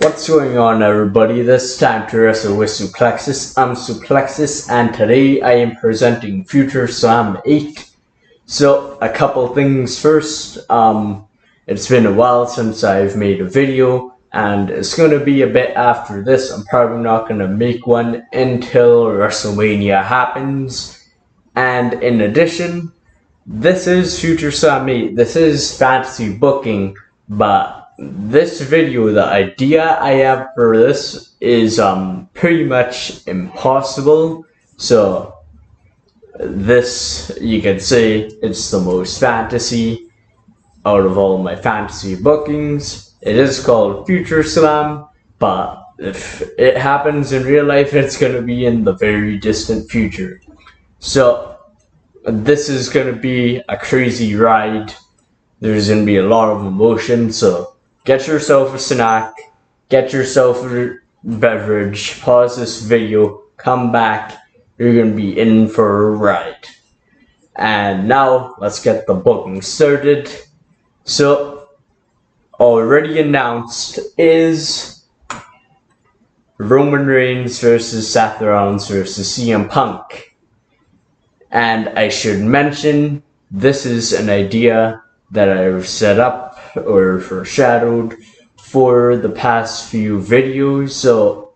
What's going on, everybody? This time to wrestle with Suplexus. I'm Suplexus, and today I am presenting Future Slam 8. So, a couple things first. It's been a while since I've made a video, and it's going to be a bit after this. I'm probably not going to make one until WrestleMania happens. And in addition, this is Future Slam 8. This is fantasy booking, but this video, the idea I have for this is pretty much impossible. So this, you could say, it's the most fantasy out of all my fantasy bookings. It is called Future Slam, but if it happens in real life, it's going to be in the very distant future. So this is going to be a crazy ride. There's going to be a lot of emotion, so get yourself a snack, get yourself a beverage, pause this video, come back, you're going to be in for a ride. And now, let's get the booking started. So, already announced is Roman Reigns versus Seth Rollins versus CM Punk. And I should mention, this is an idea that I've set up or foreshadowed for the past few videos, so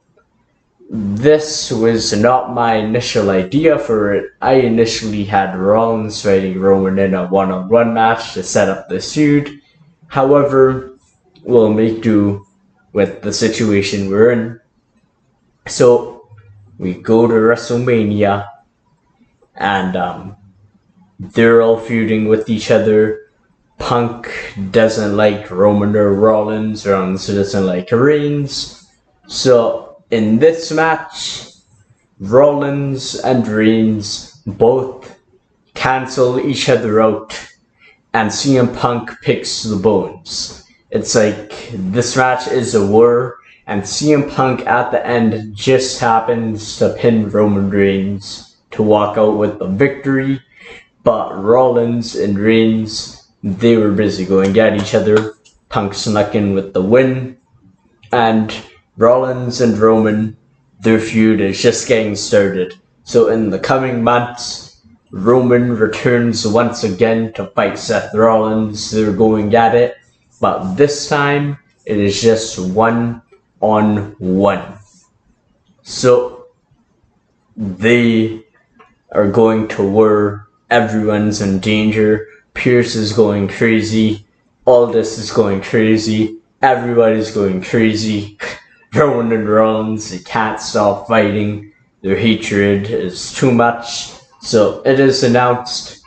this was not my initial idea for it. I initially had Rollins fighting Roman in a one-on-one match to set up this feud. However, we'll make do with the situation we're in. So we go to WrestleMania, and they're all feuding with each other. Punk doesn't like Roman or Rollins. Rollins doesn't like Reigns. So in this match, Rollins and Reigns both cancel each other out, and CM Punk picks the bones. It's like this match is a war, and CM Punk at the end just happens to pin Roman Reigns to walk out with the victory, but Rollins and Reigns, they were busy going at each other. Punk snuck in with the win, and Rollins and Roman, their feud is just getting started. So in the coming months, Roman returns once again to fight Seth Rollins. They're going at it, but this time it is just one-on-one. So they are going to war. Everyone's in danger. Pierce is going crazy. Aldis is going crazy. Everybody's going crazy. Roman and Rollins, they can't stop fighting. Their hatred is too much. So it is announced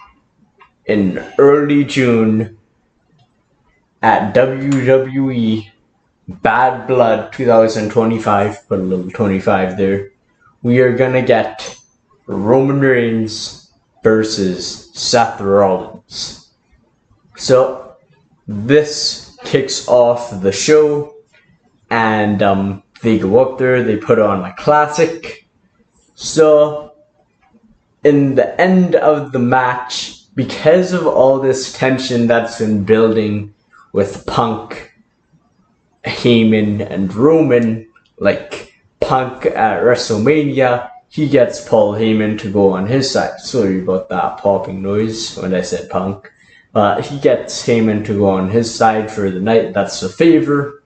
in early June at WWE Bad Blood 2025. Put a little 25 there. We are gonna get Roman Reigns versus Seth Rollins. So this kicks off the show, and they go up there, they put on a classic. So in the end of the match, because of all this tension that's been building with Punk, Heyman, and Roman, like Punk at WrestleMania, he gets Paul Heyman to go on his side. Sorry about that popping noise when I said Punk. He gets Heyman to go on his side for the night. That's a favor.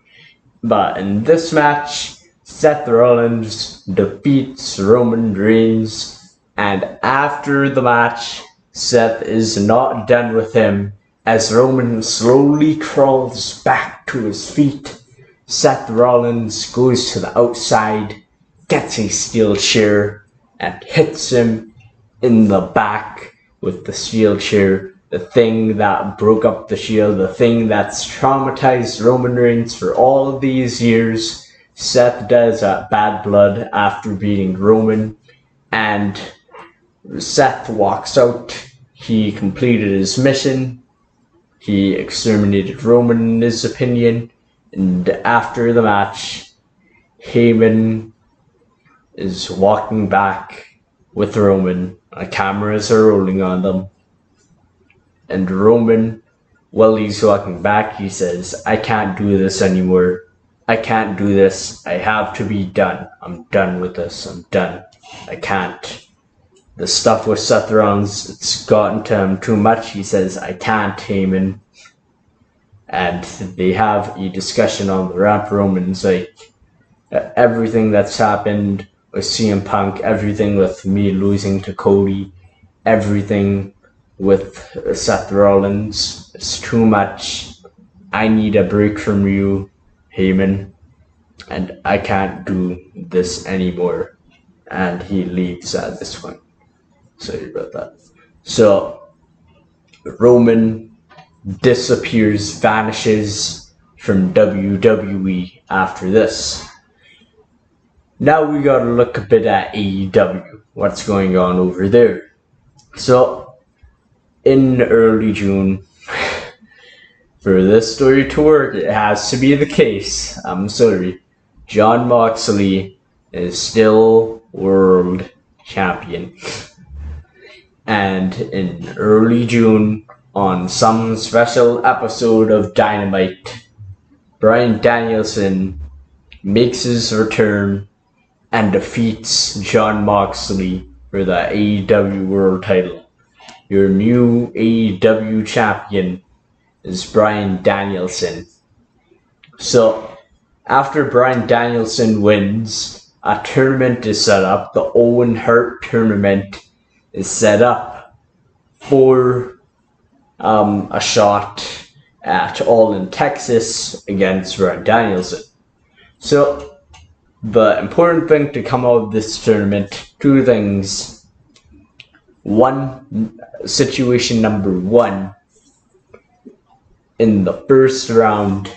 But in this match, Seth Rollins defeats Roman Reigns. And after the match, Seth is not done with him. As Roman slowly crawls back to his feet, Seth Rollins goes to the outside, gets a steel chair, and hits him in the back with the steel chair. The thing that broke up the Shield, the thing that's traumatized Roman Reigns for all of these years, Seth does at Bad Blood after beating Roman. And Seth walks out. He completed his mission. He exterminated Roman in his opinion. And after the match, Heyman is walking back with Roman. Cameras are rolling on them. And Roman, while he's walking back, he says, "I can't do this anymore. I can't do this. I have to be done. I'm done with this. I'm done. I can't. The stuff with Seth Rollins, it's gotten to him too much. He says, I can't, Heyman. And they have a discussion on the ramp. Roman's like, everything that's happened with CM Punk, everything with me losing to Cody, everything with Seth Rollins, it's too much. I need a break from you, Heyman, and I can't do this anymore. And he leaves at this point. Sorry about that. So, Roman disappears, vanishes from WWE after this. Now we gotta look a bit at AEW, what's going on over there. So, in early June, for this story to work, it has to be the case. I'm sorry. Jon Moxley is still world champion. And in early June, on some special episode of Dynamite, Bryan Danielson makes his return and defeats Jon Moxley for the AEW World title. Your new AEW champion is Bryan Danielson. So, after Bryan Danielson wins, a tournament is set up. The Owen Hart tournament is set up for a shot at All in Texas against Bryan Danielson. So, the important thing to come out of this tournament, two things. Situation number one, in the first round,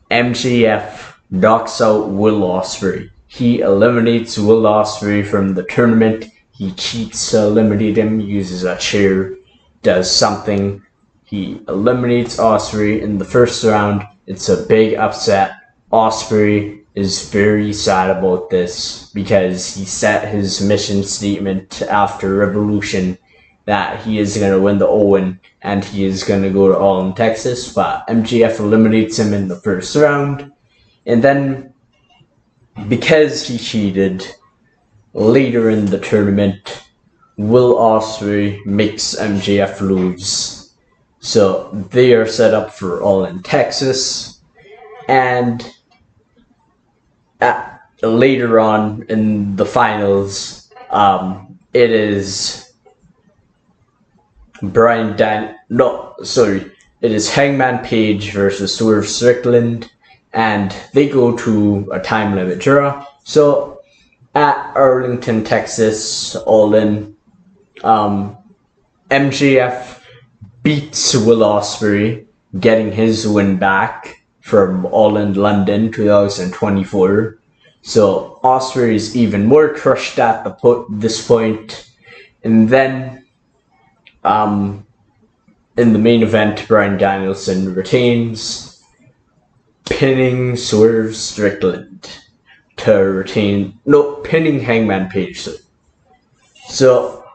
MJF knocks out Will Ospreay. He eliminates Will Ospreay from the tournament. He cheats to eliminate him, uses a chair, does something. He eliminates Ospreay in the first round. It's a big upset. Ospreay is very sad about this because he set his mission statement after Revolution that he is going to win the Owen and he is going to go to All in Texas, but MJF eliminates him in the first round. And then, because he cheated, later in the tournament, Will Ospreay makes MJF lose. So they are set up for All in Texas. And later on in the finals, it is it is Hangman Page versus Swerve Strickland, and they go to a time limit draw. So at Arlington, Texas, All In, MJF beats Will Ospreay, getting his win back from All In London 2024. So Ospreay is even more crushed at this point. And then in the main event, Bryan Danielson retains, pinning Swerve Strickland pinning Hangman Page. So,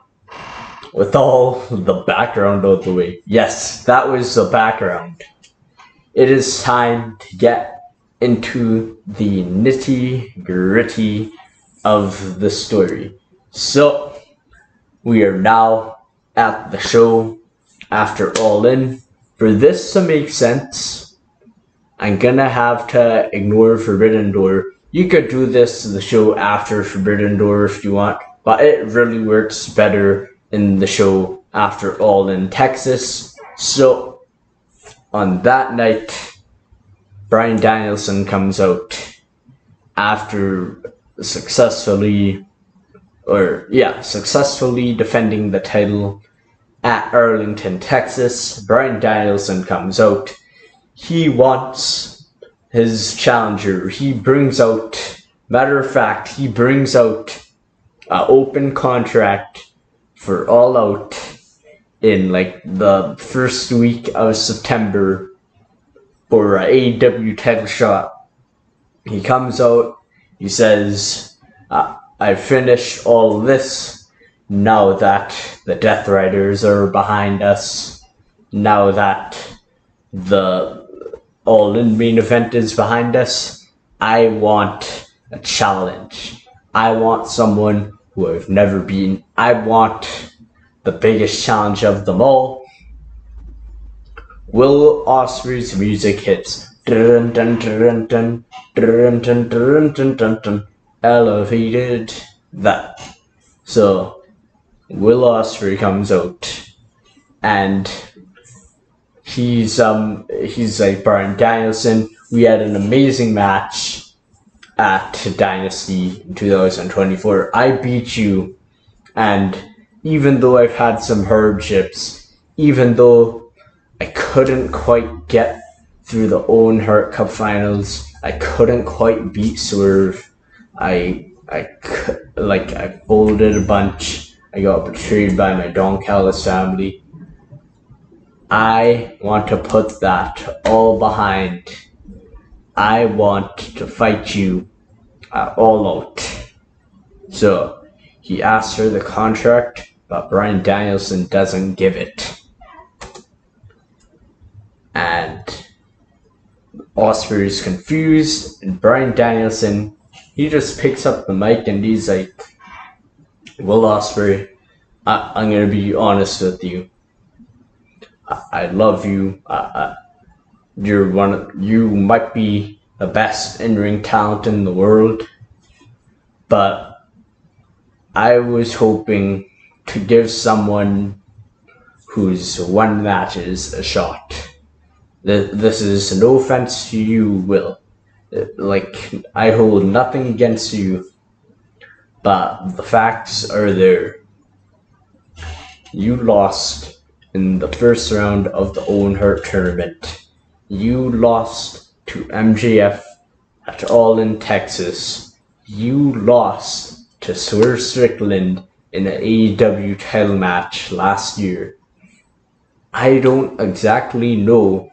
with all the background out the way, yes, that was the background. It is time to get into the nitty-gritty of the story. So, we are now at the show after All In. For this to make sense, I'm gonna have to ignore Forbidden Door. You could do this to the show after Forbidden Door if you want, but it really works better in the show after All in Texas. So, on that night, Bryan Danielson comes out after successfully defending the title at Arlington, Texas. Bryan Danielson comes out. He wants his challenger. He brings out an open contract for All Out in the first week of September for an AEW title shot. He comes out, he says, I finished all this now that the Death Riders are behind us, now that the All In main event is behind us. I want a challenge. I want someone who I've never beaten. I want the biggest challenge of them all. Will Ospreay's music hits. Dun, dun, dun, dun, dun, dun, dun, dun, dun, dun, elevated. That. So Will Ospreay comes out, and he's like Bryan Danielson. We had an amazing match at Dynasty in 2024. I beat you, and even though I've had some hardships, even though I couldn't quite get through the Owen Hart Cup finals, I couldn't quite beat Swerve. I folded a bunch. I got betrayed by my Don Callis family. I want to put that all behind. I want to fight you all out. So he asks for the contract, but Bryan Danielson doesn't give it. And Ospreay is confused, and Bryan Danielson, he just picks up the mic and he's like, Will Ospreay, I'm going to be honest with you. I love you. You might be the best in-ring talent in the world, but I was hoping to give someone who's won matches a shot. This is no offense to you, Will. I hold nothing against you, but the facts are there. You lost in the first round of the Owen Hart tournament. You lost to MJF at All In Texas. You lost to Swerve Strickland in an AEW title match last year. I don't exactly know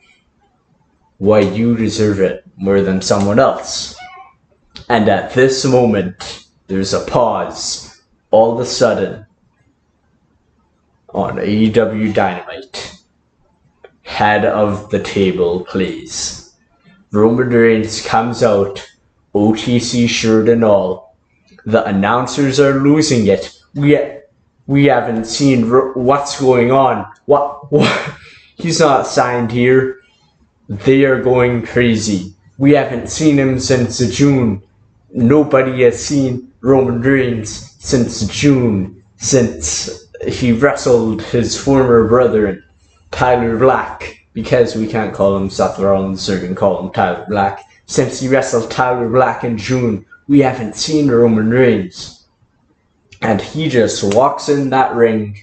why you deserve it more than someone else. And at this moment, there's a pause. All of a sudden, on AEW Dynamite, head of the table, please. Roman Reigns comes out, OTC shirt and all. The announcers are losing it. We haven't seen what's going on. What? He's not signed here. They are going crazy. We haven't seen him since June. Nobody has seen Roman Reigns since June, since he wrestled his former brother, Tyler Black, because we can't call him Seth Rollins, so we can call him Tyler Black. Since he wrestled Tyler Black in June, we haven't seen Roman Reigns. And he just walks in that ring.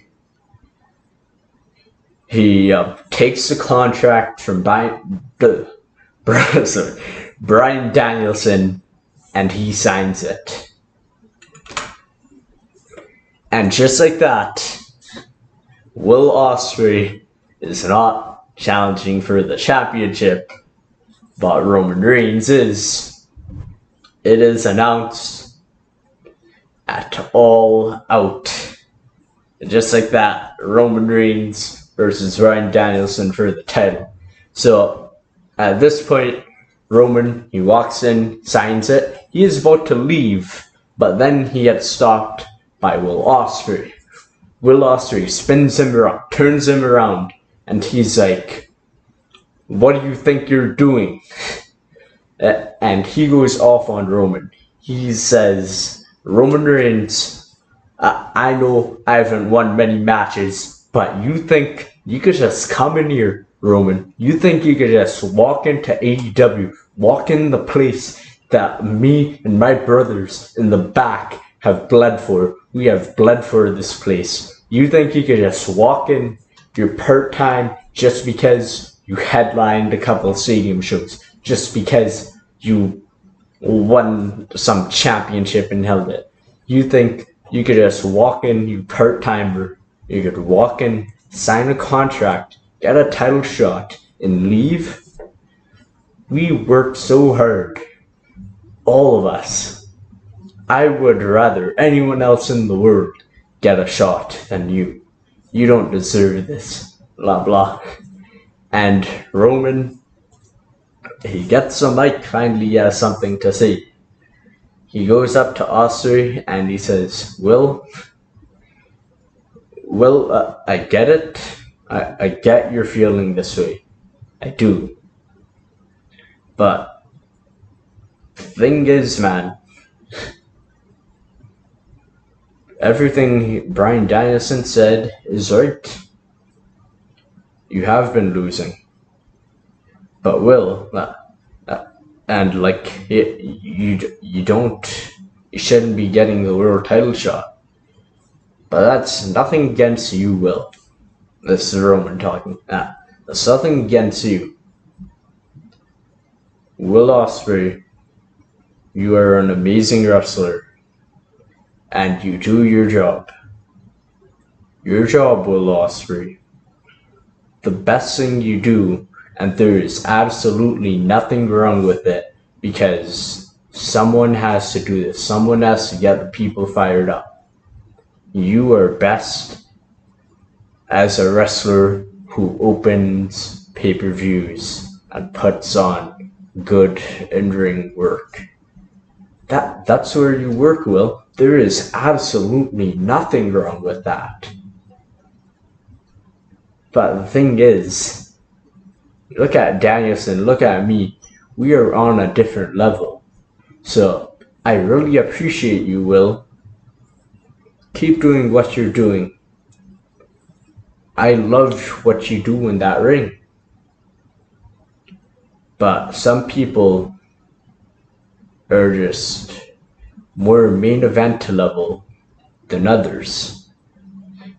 He takes the contract from Bryan Danielson, and he signs it. And just like that, Will Ospreay is not challenging for the championship, but Roman Reigns is. It is announced at All Out. And just like that, Roman Reigns versus Bryan Danielson for the title. So at this point, Roman, he walks in, signs it. He is about to leave, but then he gets stopped by Will Ospreay. Will Ospreay spins him around, turns him around, and he's like, what do you think you're doing? And he goes off on Roman. He says, Roman Reigns, I know I haven't won many matches, but you think you could just come in here, Roman? You think you could just walk into AEW, walk in the place that me and my brothers in the back have bled for? We have bled for this place. You think you could just walk in, you're part-time, just because you headlined a couple stadium shows, just because you won some championship and held it? You think you could just walk in, you part-timer, you could walk in, sign a contract, get a title shot, and leave? We worked so hard. All of us. I would rather anyone else in the world get a shot than you. You don't deserve this. Blah blah. And Roman he gets a mic, finally he has something to say. He goes up to Osprey and he says, I get it. I get you're feeling this way. I do. But the thing is, man, everything Bryan Danielson said is right. You have been losing. But Will, and like you shouldn't be getting the world title shot. But that's nothing against you, Will. This is Roman talking. That's nothing against you. Will Ospreay, you are an amazing wrestler, and you do your job. Your job, Will Ospreay. The best thing you do, and there is absolutely nothing wrong with it, because someone has to do this. Someone has to get the people fired up. You are best as a wrestler who opens pay-per-views and puts on good in-ring work. That's where you work, Will. There is absolutely nothing wrong with that. But the thing is, look at Danielson, look at me. We are on a different level. So I really appreciate you, Will. Keep doing what you're doing. I love what you do in that ring. But some people are just more main event level than others.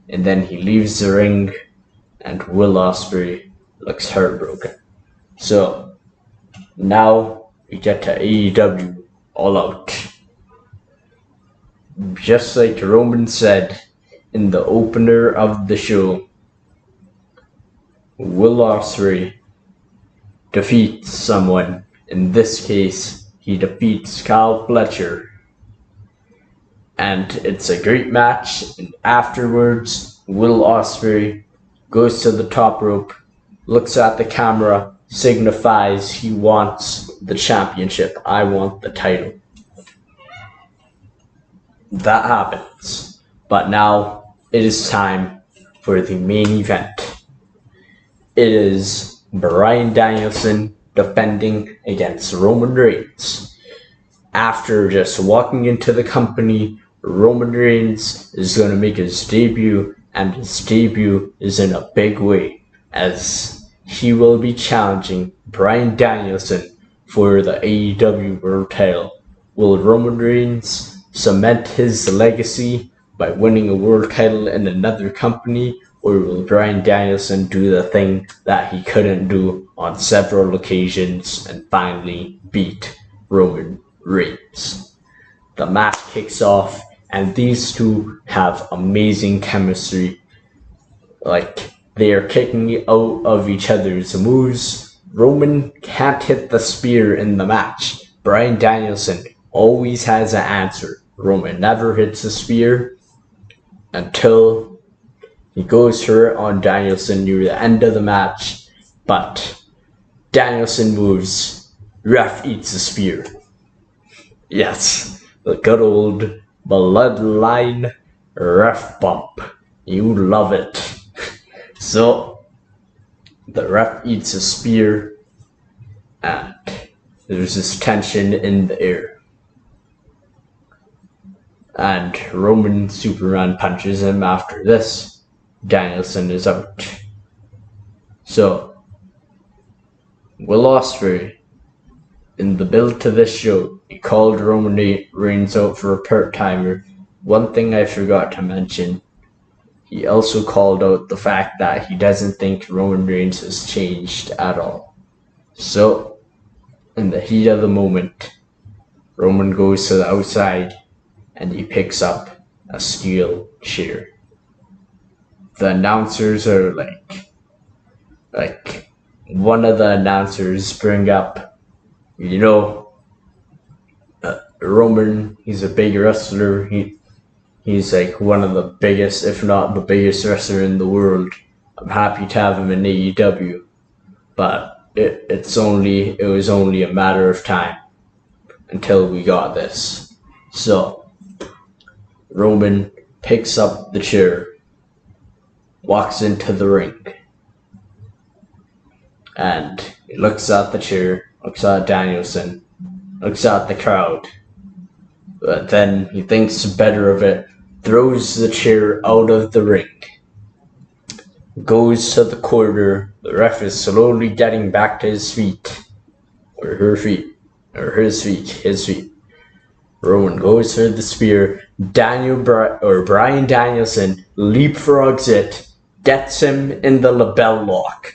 And then he leaves the ring and Will Ospreay looks heartbroken. So now we get to AEW All Out. Just like Roman said in the opener of the show, Will Ospreay defeats someone. In this case, he defeats Kyle Fletcher. And it's a great match. And afterwards, Will Ospreay goes to the top rope, looks at the camera, signifies he wants the championship. I want the title. That happens. But now it is time for the main event. It is Bryan Danielson defending against Roman Reigns. After just walking into the company, Roman Reigns is going to make his debut, and his debut is in a big way, as he will be challenging Bryan Danielson for the AEW World title. Will Roman Reigns cement his legacy by winning a world title in another company, or will Bryan Danielson do the thing that he couldn't do on several occasions and finally beat Roman Reigns? The match kicks off, and these two have amazing chemistry. Like, they are kicking out of each other's moves. Roman can't hit the spear in the match. Bryan Danielson always has an answer. Roman never hits the spear until he goes for it on Danielson near the end of the match. But Danielson moves. Ref eats the spear. Yes, the good old bloodline ref bump. You love it. So the ref eats a spear, and there's this tension in the air. And Roman Superman punches him after this. Danielson is out. So Will Ospreay, in the build to this show, he called Roman Reigns out for a part-timer. One thing I forgot to mention, he also called out the fact that he doesn't think Roman Reigns has changed at all. So, in the heat of the moment, Roman goes to the outside and he picks up a steel chair. The announcers are like one of the announcers bring up, Roman, he's a big wrestler. He's like one of the biggest, if not the biggest wrestler in the world. I'm happy to have him in AEW. But it was only a matter of time until we got this. So Roman picks up the chair, walks into the ring, and he looks at the chair, looks at Danielson, looks at the crowd, but then he thinks better of it, throws the chair out of the ring, goes to the corner. The ref is slowly getting back to his feet, or her feet, or his feet. Roman goes for the spear. Bryan Danielson leapfrogs it, gets him in the label lock.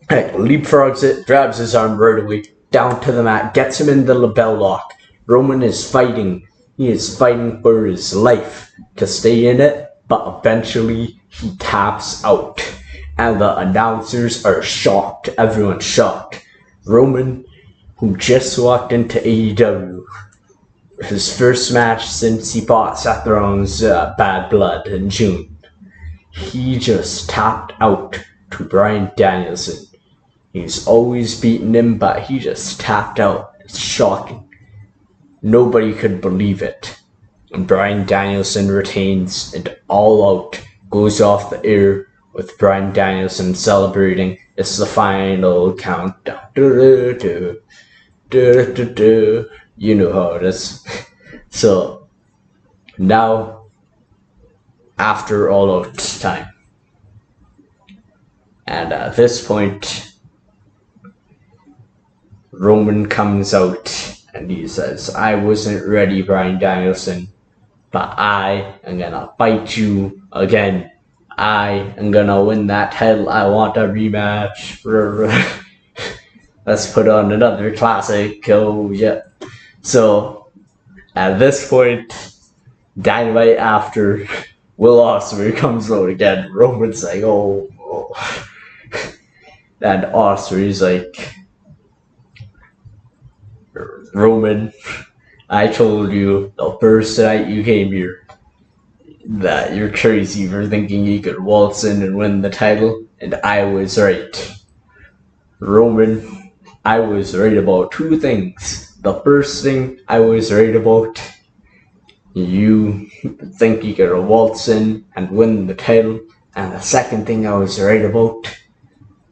Leapfrogs it, grabs his arm right away, down to the mat, gets him in the label lock. Roman is fighting. He is fighting for his life to stay in it, but eventually he taps out. And the announcers are shocked. Everyone's shocked. Roman, who just walked into AEW, his first match since he fought Seth Rollins' Bad Blood in June, he just tapped out to Bryan Danielson. He's always beaten him, but he just tapped out. It's shocking. Nobody could believe it. And Bryan Danielson retains, and All Out goes off the air with Bryan Danielson celebrating. It's the final countdown. You know how it is. So now, after All Out time, and at this point, Roman comes out and he says, "I wasn't ready, Bryan Danielson, but I am gonna fight you again. I am gonna win that title. I want a rematch." Let's put on another classic. Oh yeah. So at this point, Dynamite after, Will Ospreay comes out again. Roman's like, oh. And Ospreay's like, "Roman, I told you the first night you came here that you're crazy for thinking you could waltz in and win the title, and I was right. Roman, I was right about two things. The first thing I was right about, you think you could waltz in and win the title, and the second thing I was right about,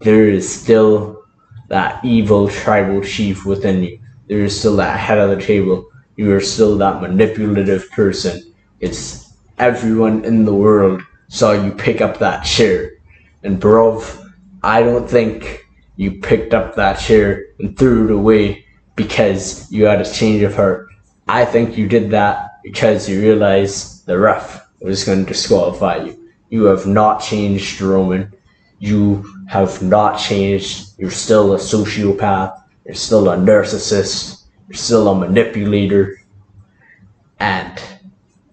there is still that evil tribal chief within you. There is still that head of the table. You are still that manipulative person. It's everyone in the world saw you pick up that chair. And bruv, I don't think you picked up that chair and threw it away because you had a change of heart. I think you did that because you realized the ref was going to disqualify you. You have not changed, Roman. You have not changed. You're still a sociopath. You're still a narcissist. You're still a manipulator. And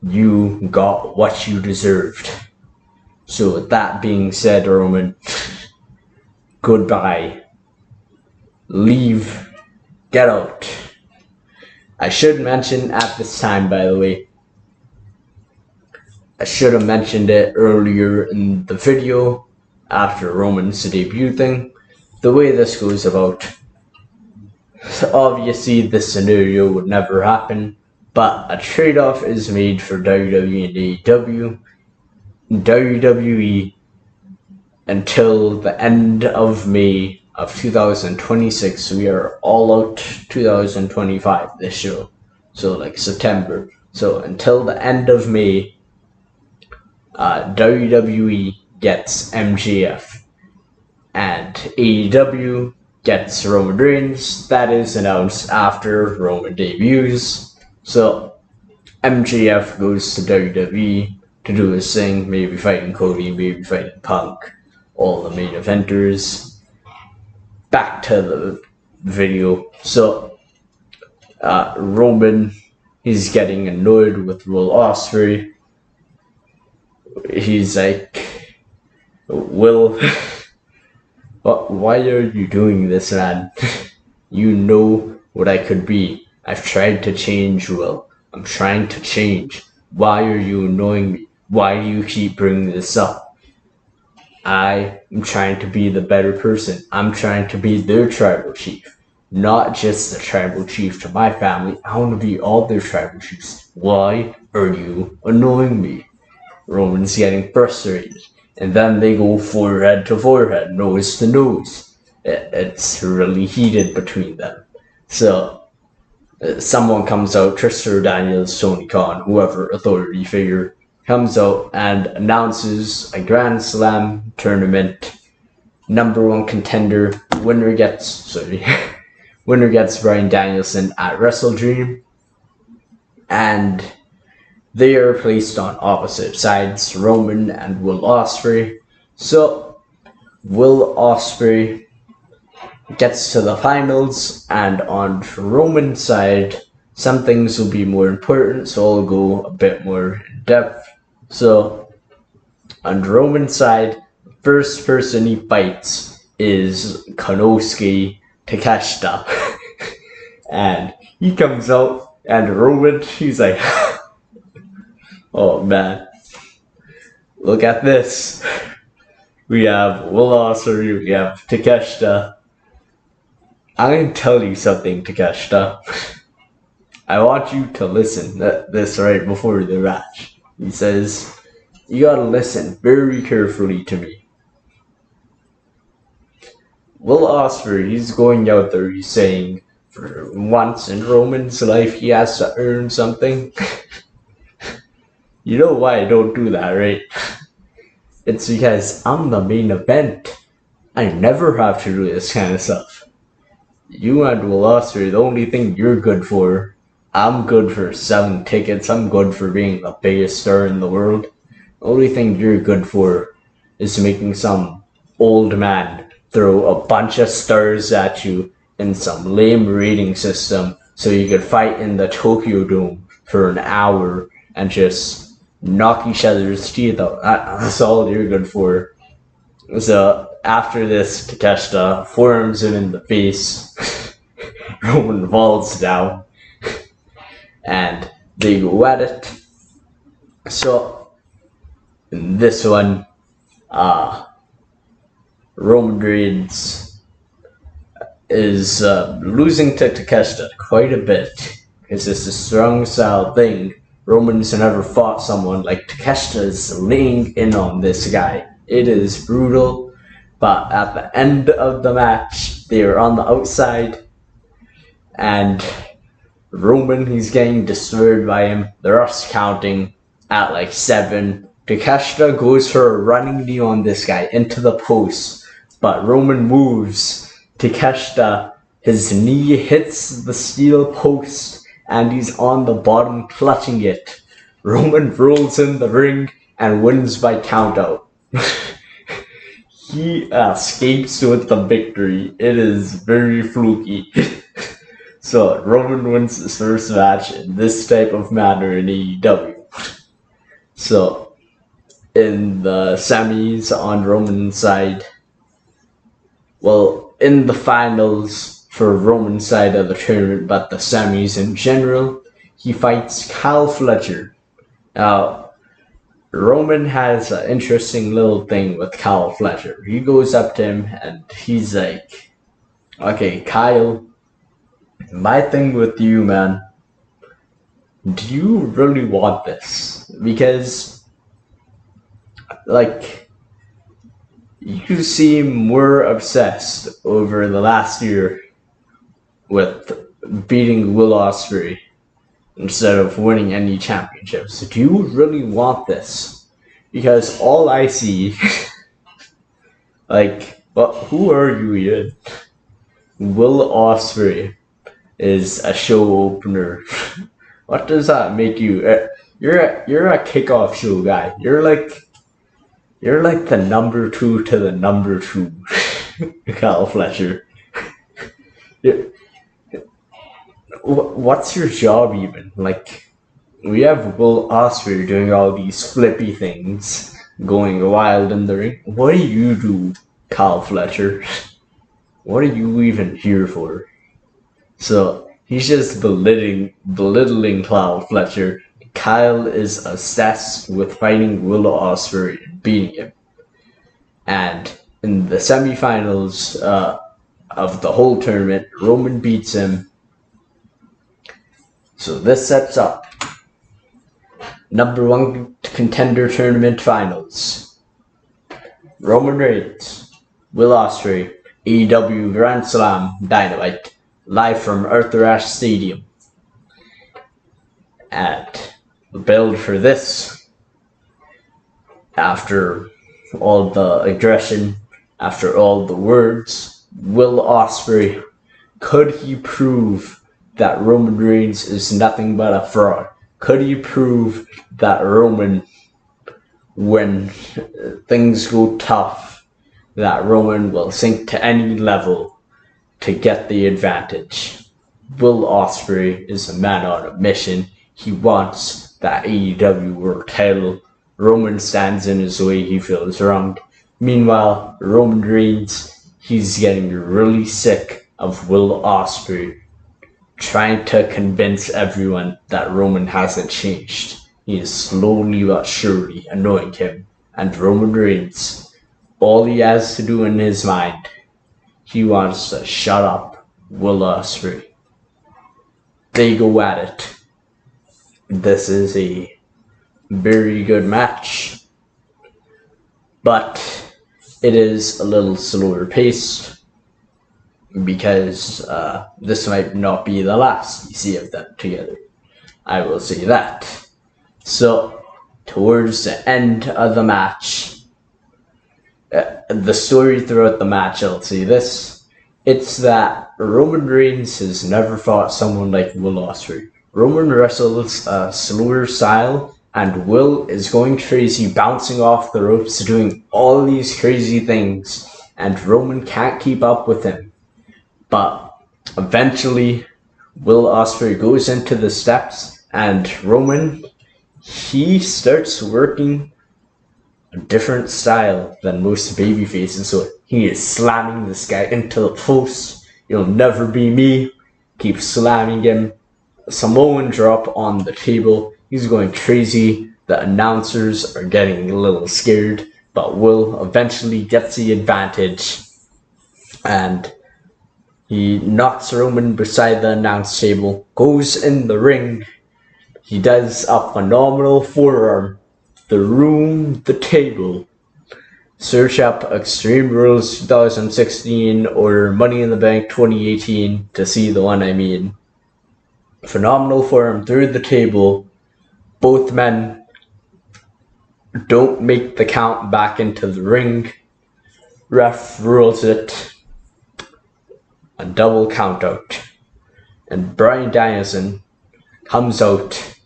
you got what you deserved. So with that being said, Roman, goodbye. Leave. Get out. I should mention at this time, by the way, I should have mentioned it earlier in the video after Roman's debut thing. The way this goes about, obviously this scenario would never happen, but a trade-off is made for WWE and AEW. WWE until the end of May of 2026. We are All Out 2025 this show, so like September. So until the end of May, WWE gets MJF and AEW gets Roman Reigns. That is announced after Roman debuts. So MJF goes to WWE to do his thing, maybe fighting Cody, maybe fighting Punk, all the main eventers. Back to the video. So Roman, he's getting annoyed with Will Ospreay. He's like, "Will, why are you doing this, man? You know what I could be. I've tried to change, Will. I'm trying to change. Why are you annoying me? Why do you keep bringing this up?" I am trying to be the better person. I'm trying to be their tribal chief, not just the tribal chief to my family. I want to be all their tribal chiefs. Why are you annoying me? Roman's getting frustrated. And then they go forehead to forehead, nose to nose. It's really heated between them. So, someone comes out, Tristan Daniels, Tony Khan, whoever authority figure, comes out and announces a Grand Slam tournament. Number one contender, winner gets Bryan Danielson at WrestleDream. And they are placed on opposite sides, Roman and Will Ospreay. So Will Ospreay gets to the finals, and on Roman's side, some things will be more important, so I'll go a bit more in depth. So on Roman's side, the first person he fights is Konosuke Takeshita. And he comes out, and Roman, he's like, oh man, look at this. We have Will Ospreay, we have Takeshita. I'm going to tell you something, Takeshita. I want you to listen to this right before the match. He says, you gotta listen very carefully to me. Will Ospreay, he's going out there, he's saying, for once in Roman's life, he has to earn something. You know why I don't do that, right? It's because I'm the main event. I never have to do this kind of stuff. You and Will Ospreay, the only thing you're good for, I'm good for selling tickets, I'm good for being the biggest star in the world. The only thing you're good for is making some old man throw a bunch of stars at you in some lame rating system so you could fight in the Tokyo Dome for an hour and just knock each other's teeth out. That's all you're good for. So after this, Takeshita forearms him in the face. Roman falls down. And they go at it. So in this one, Roman Reigns is losing to Takeshita quite a bit. Because it's a strong style thing. Roman's never fought someone like Takeshita's laying in on this guy. It is brutal, but at the end of the match, they are on the outside, and Roman, he's getting destroyed by him. They're us counting at like 7. Takeshita goes for a running knee on this guy into the post, but Roman moves. Takeshita, his knee hits the steel post, and he's on the bottom clutching it. Roman rolls in the ring and wins by countout. He escapes with the victory. It is very fluky. So Roman wins his first match in this type of manner in AEW. So in the semis on Roman's side, well, in the finals for Roman's side of the tournament, but the semis in general, he fights Kyle Fletcher. Now, Roman has an interesting little thing with Kyle Fletcher. He goes up to him and he's like, okay, Kyle, my thing with you, man, do you really want this? Because, like, you seem more obsessed over the last year with beating Will Ospreay instead of winning any championships. Do you really want this? Because all I see, like, but who are you even? Will Ospreay is a show opener. What does that make you? You're a kickoff show guy. You're like the number 2 to the number 2, Kyle Fletcher. What's your job even? Like, we have Will Ospreay doing all these flippy things, going wild in the ring. What do you do, Kyle Fletcher? What are you even here for? So he's just belittling Kyle Fletcher. Kyle is obsessed with fighting Will Ospreay and beating him. And in the semifinals of the whole tournament, Roman beats him. So this sets up #1 contender tournament finals. Roman Reigns, Will Ospreay, AEW Grand Slam Dynamite, live from Arthur Ashe Stadium. And the build for this, after all the aggression, after all the words, Will Ospreay, could he prove that Roman Reigns is nothing but a fraud? Could he prove that Roman, when things go tough, that Roman will sink to any level to get the advantage? Will Ospreay is a man on a mission. He wants that AEW World title. Roman stands in his way, he feels wronged. Meanwhile, Roman Reigns, he's getting really sick of Will Ospreay trying to convince everyone that Roman hasn't changed. He is slowly but surely annoying him. And Roman Reigns, all he has to do in his mind, he wants to shut up Will Ospreay. They go at it. This is a very good match, but it is a little slower paced because this might not be the last we see of them together. I will say that. So, towards the end of the match, the story throughout the match, I'll say this, it's that Roman Reigns has never fought someone like Will Ospreay. Roman wrestles a slower style, and Will is going crazy, bouncing off the ropes, doing all these crazy things, and Roman can't keep up with him. But eventually, Will Ospreay goes into the steps, and Roman, he starts working a different style than most baby faces. So he is slamming this guy into the post. You'll never be me. Keep slamming him. Samoan drop on the table. He's going crazy. The announcers are getting a little scared, but Will eventually gets the advantage, and he knocks Roman beside the announce table, goes in the ring. He does a phenomenal forearm. The room, the table. Search up Extreme Rules 2016 or Money in the Bank 2018 to see the one I mean. Phenomenal forearm through the table. Both men don't make the count back into the ring. Ref rules it a double count out. And Bryan Danielson comes out.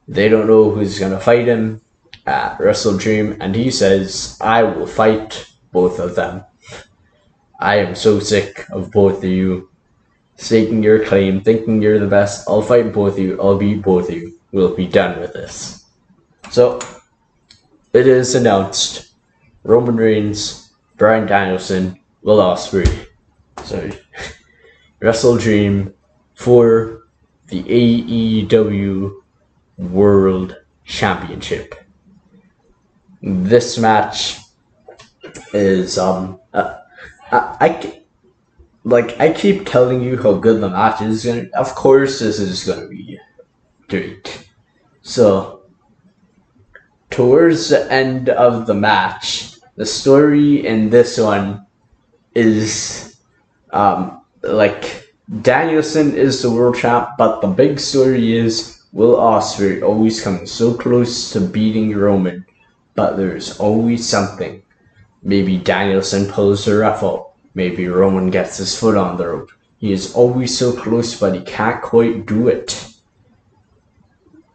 They don't know who's going to fight him at Wrestle Dream, and he says, I will fight both of them. I am so sick of both of you staking your claim, thinking you're the best. I'll fight both of you. I'll beat both of you. We'll be done with this. So, it is announced. Roman Reigns, Bryan Danielson, Will Ospreay. Wrestle Dream for the AEW World Championship. This match is I keep telling you how good the match is, and of course this is gonna be great. So towards the end of the match, the story in this one is Danielson is the world champ, but the big story is Will Ospreay always comes so close to beating Roman, but there's always something. Maybe Danielson pulls the ref out. Maybe Roman gets his foot on the rope. He is always so close, but he can't quite do it.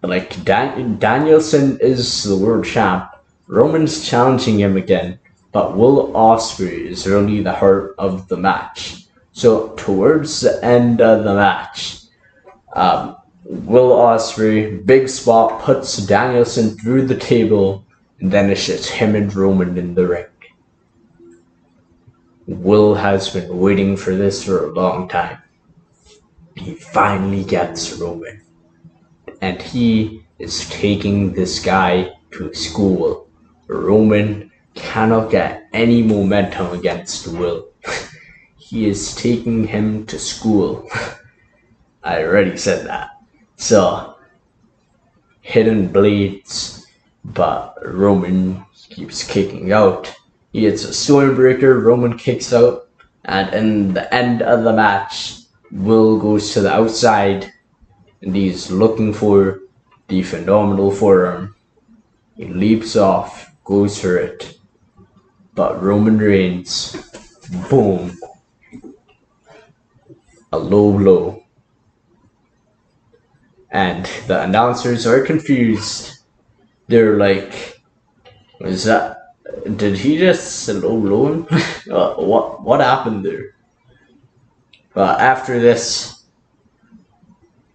Danielson is the world champ. Roman's challenging him again, but Will Ospreay is really the heart of the match. So towards the end of the match, Will Ospreay, big spot, puts Danielson through the table, and then it's just him and Roman in the ring. Will has been waiting for this for a long time. He finally gets Roman, and he is taking this guy to school. Roman cannot get any momentum against Will. He is taking him to school. I already said that. So, hidden blades, but Roman keeps kicking out. He hits a Stormbreaker, Roman kicks out, and in the end of the match, Will goes to the outside, and he's looking for the phenomenal forearm. He leaps off, goes for it, but Roman Reigns, boom, a low blow. And the announcers are confused. They're like, "Was that? Did he just low blow him? What happened there?" But after this,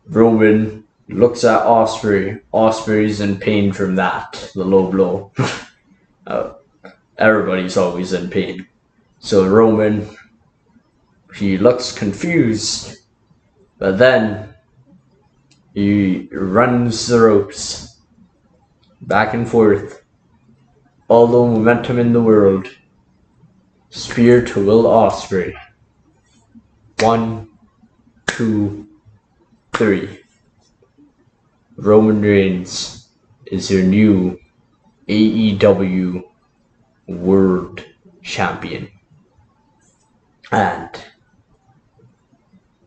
Roman looks at Ospreay. Ospreay's in pain from that, the low blow. Everybody's always in pain. So Roman, he looks confused, but then he runs the ropes back and forth. All the momentum in the world. Spear to Will Ospreay. 1, 2, 3. Roman Reigns is your new AEW World Champion. And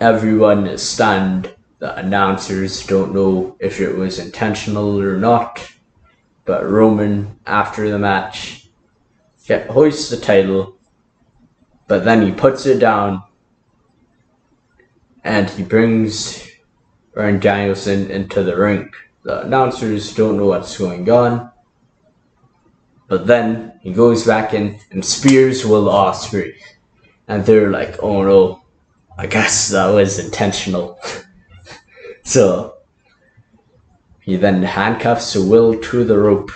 everyone is stunned. The announcers don't know if it was intentional or not. But Roman, after the match, hoists the title, but then he puts it down and he brings Bryan Danielson into the ring. The announcers don't know what's going on, but then he goes back in and spears Will Ospreay. And they're like, "Oh no, I guess that was intentional." So he then handcuffs Will to the rope,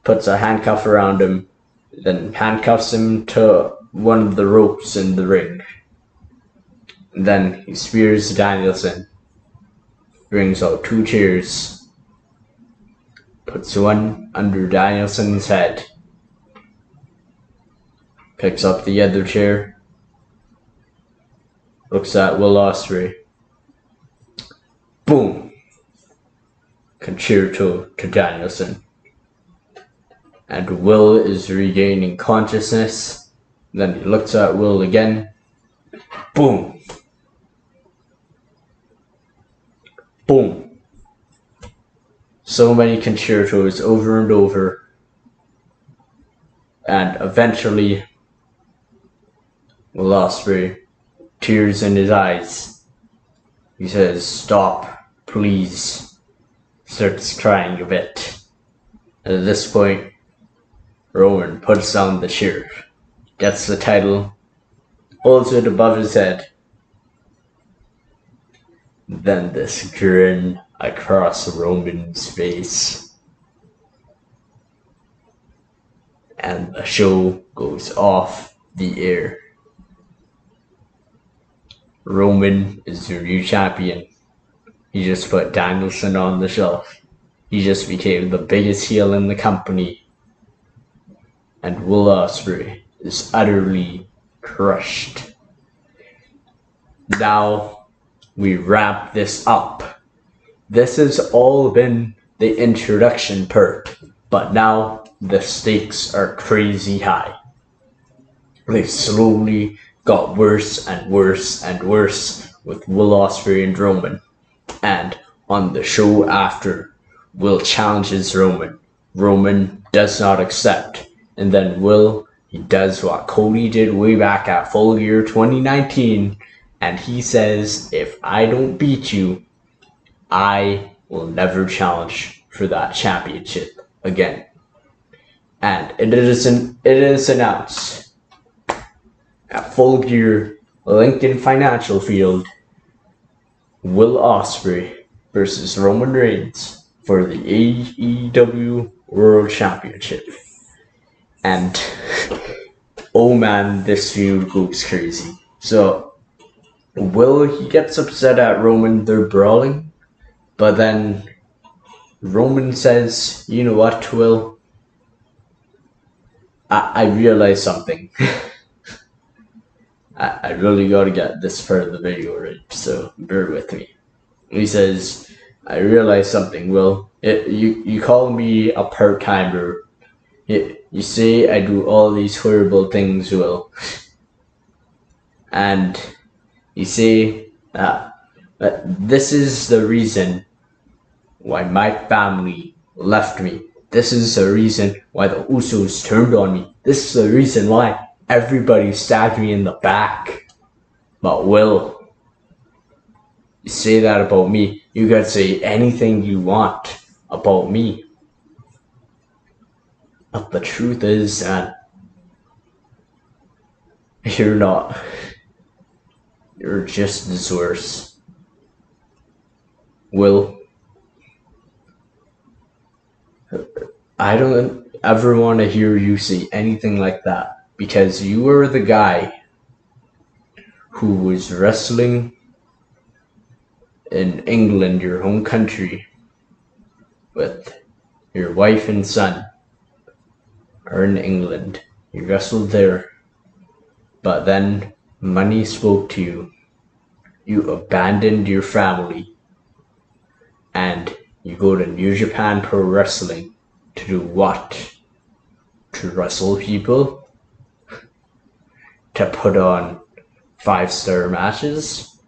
puts a handcuff around him, then handcuffs him to one of the ropes in the ring. And then he spears Danielson, brings out 2 chairs, puts one under Danielson's head, picks up the other chair, looks at Will Ospreay. Boom! Concerto to Danielson. And Will is regaining consciousness. Then he looks at Will again. Boom! Boom! So many concertos over and over. And eventually, Will Ospreay, tears in his eyes, he says, "Stop, please." Starts crying a bit. And at this point, Roman puts down the chair, gets the title, holds it above his head. Then this grin across Roman's face. And the show goes off the air. Roman is your new champion. He just put Danielson on the shelf. He just became the biggest heel in the company. And Will Ospreay is utterly crushed. Now we wrap this up. This has all been the introduction part, but now the stakes are crazy high. They slowly got worse and worse and worse with Will Ospreay and Roman. And on the show after, Will challenges Roman. Roman does not accept. And then Will, he does what Cody did way back at Full Gear 2019. And he says, "If I don't beat you, I will never challenge for that championship again." And it is announced at Full Gear Lincoln Financial Field, Will Ospreay versus Roman Reigns for the AEW World Championship. And oh man, this feud goes crazy. So Will, he gets upset at Roman, they're brawling, but then Roman says, "You know what, Will? I realized something. I really gotta get this part of the video right, so bear with me. He says, I realized something, Will. You call me a part-timer. You say I do all these horrible things, Will. And you say that this is the reason why my family left me. This is the reason why the Usos turned on me. This is the reason why everybody stabbed me in the back. But Will, you say that about me, you can say anything you want about me. But the truth is that you're not. You're just as worse. Will, I don't ever want to hear you say anything like that, because you were the guy who was wrestling in England, your home country, with your wife and son are in England. You wrestled there, but then money spoke to you. You abandoned your family and you go to New Japan Pro Wrestling to do what? To wrestle people? To put on 5-star matches?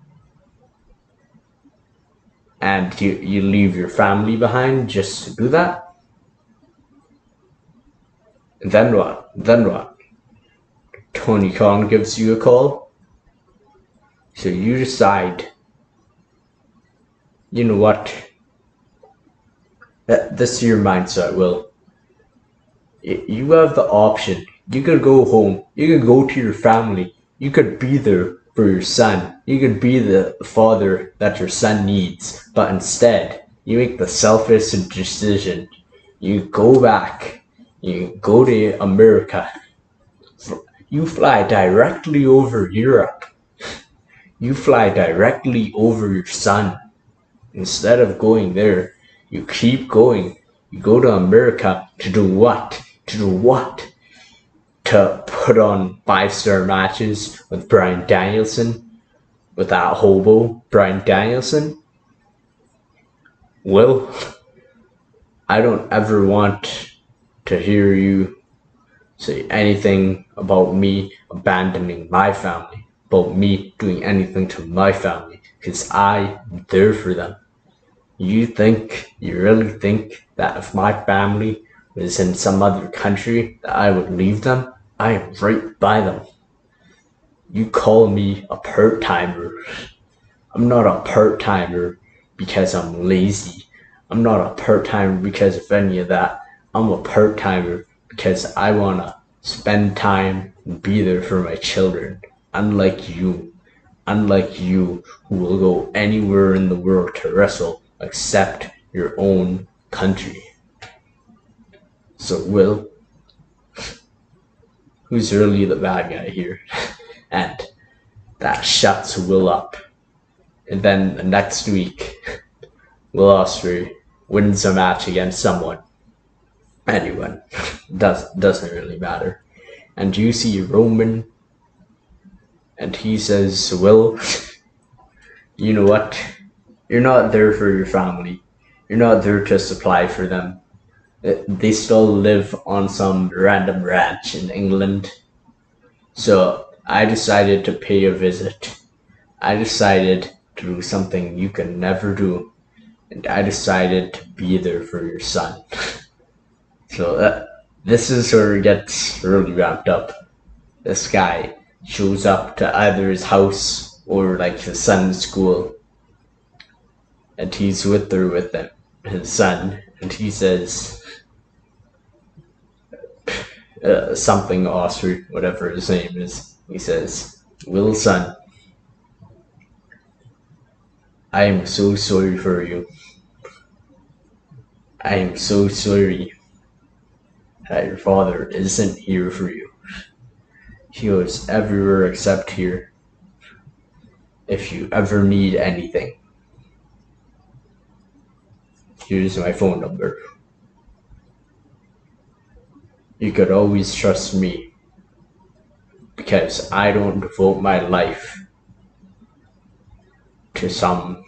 And you leave your family behind just to do that? Then what? Then what? Tony Khan gives you a call? So you decide, you know what? This is your mindset, Will. You have the option. You could go home. You could go to your family. You could be there for your son. You could be the father that your son needs. But instead, you make the selfish decision. You go back. You go to America. You fly directly over Europe. You fly directly over your son. Instead of going there, you keep going. You go to America to do what? To do what? To put on 5-star matches with Bryan Danielson? With that hobo, Bryan Danielson? Well, I don't ever want to hear you say anything about me abandoning my family, about me doing anything to my family, because I'm there for them. You really think that if my family was in some other country that I would leave them? I am right by them. You call me a part-timer. I'm not a part-timer because I'm lazy. I'm not a part-timer because of any of that. I'm a part-timer because I want to spend time and be there for my children. Unlike you who will go anywhere in the world to wrestle except your own country. So Will, who's really the bad guy here? And that shuts Will up. And then the next week, Will Ospreay wins a match against someone. Anyone. Doesn't really matter. And you see Roman, and he says, Will, you know what? You're not there for your family. You're not there to supply for them. They still live on some random ranch in England. So I decided to pay a visit. I decided to do something you can never do. And I decided to be there for your son. So this is where it gets really wrapped up. This guy shows up to either his house or like his son's school. And he's with them, his son. And he says, something Oscar, whatever his name is. He says, Will, son, I am so sorry for you. I am so sorry that your father isn't here for you. He goes everywhere except here. If you ever need anything, here's my phone number. you could always trust me, because I don't devote my life to some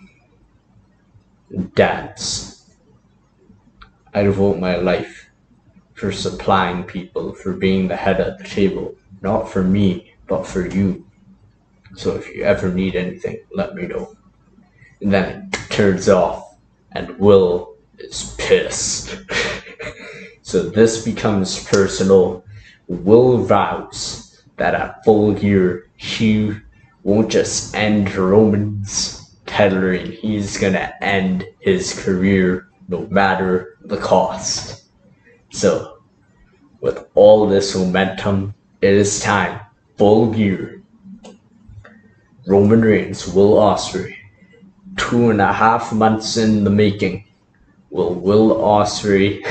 dance. I devote my life for supplying people, for being the head of the table, not for me, but for you. So if you ever need anything, let me know. And then it turns off, and Will is pissed. So this becomes personal. Will vows that at Full Gear, he won't just end Roman's tailoring, he's gonna end his career no matter the cost. So, with all this momentum, it is time. Full Gear. Roman Reigns, Will Ospreay. 2.5 months in the making. Will Ospreay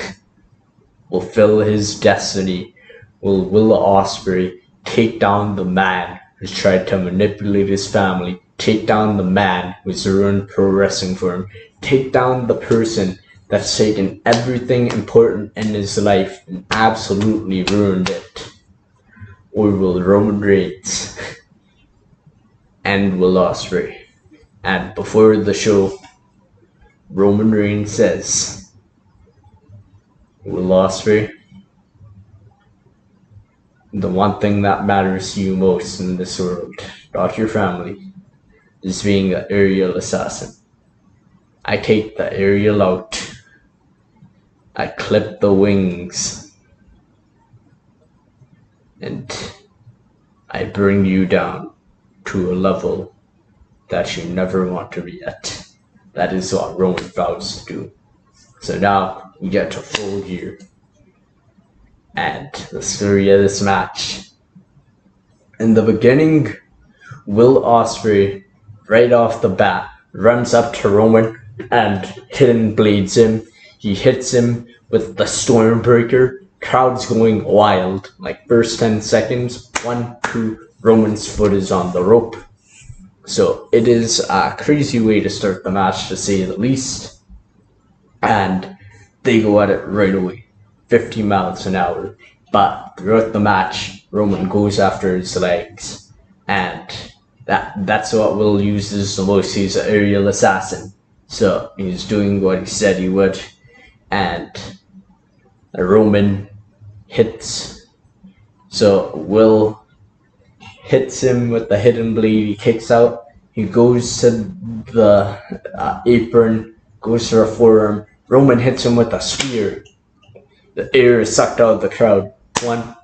fulfill his destiny? Will Ospreay take down the man who's tried to manipulate his family? Take down the man who's ruined pro wrestling for him? Take down the person that's taken everything important in his life and absolutely ruined it? Or will Roman Reigns and Will Ospreay? And before the show, Roman Reigns says, Will Ospreay, the one thing that matters to you most in this world, not your family, is being an aerial assassin. I take the aerial out. I clip the wings. And I bring you down to a level that you never want to be at. That is what Roman vows to do. So now we get to Full Gear. And the story of this match. In the beginning, Will Ospreay, right off the bat, runs up to Roman and hidden blades him. He hits him with the Stormbreaker. Crowd's going wild. Like first 10 seconds, 1, 2, Roman's foot is on the rope. So it is a crazy way to start the match, to say the least. And they go at it right away. 50 miles an hour. But throughout the match, Roman goes after his legs. And that's what Will uses the most. He's an aerial assassin. So he's doing what he said he would. And Roman hits. So Will hits him with the hidden blade. He kicks out. He goes to the apron, goes for a forearm. Roman hits him with a spear. The air is sucked out of the crowd. 1,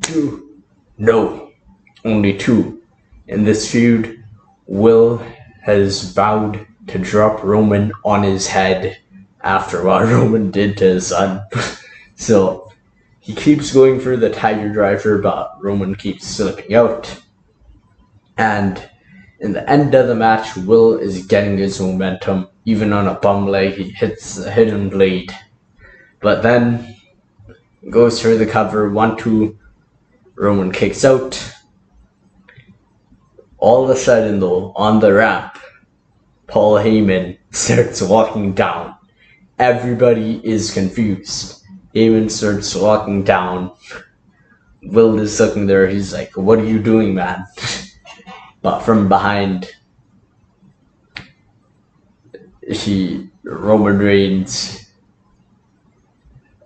2, no, only 2. In this feud, Will has vowed to drop Roman on his head after what Roman did to his son. So he keeps going for the Tiger Driver, but Roman keeps slipping out. And in the end of the match, Will is getting his momentum. Even on a bum leg, he hits the hidden blade. But then goes for the cover. 1, 2, Roman kicks out. All of a sudden though, on the ramp, Paul Heyman starts walking down. Everybody is confused. Heyman starts walking down. Will is looking there. He's like, "What are you doing, man?" But from behind, Roman Reigns,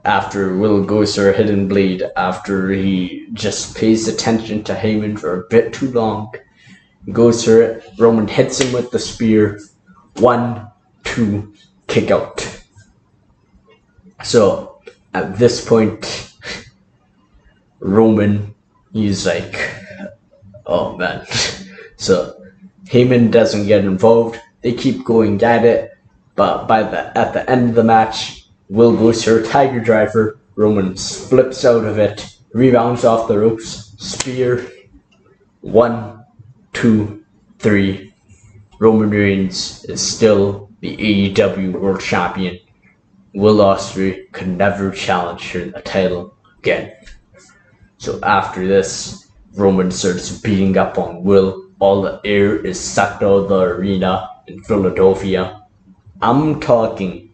after Will goes for a hidden blade, after he just pays attention to Heyman for a bit too long, goes for it. Roman hits him with the spear. 1, 2, kick out. So at this point, Roman, he's like, oh man. So Heyman doesn't get involved. They keep going at it, but at the end of the match, Will goes for a Tiger Driver. Roman flips out of it, rebounds off the ropes, spear. 1, 2, 3. Roman Reigns is still the AEW World Champion. Will Ospreay could never challenge for the title again. So after this, Roman starts beating up on Will. All the air is sucked out of the arena in Philadelphia. I'm talking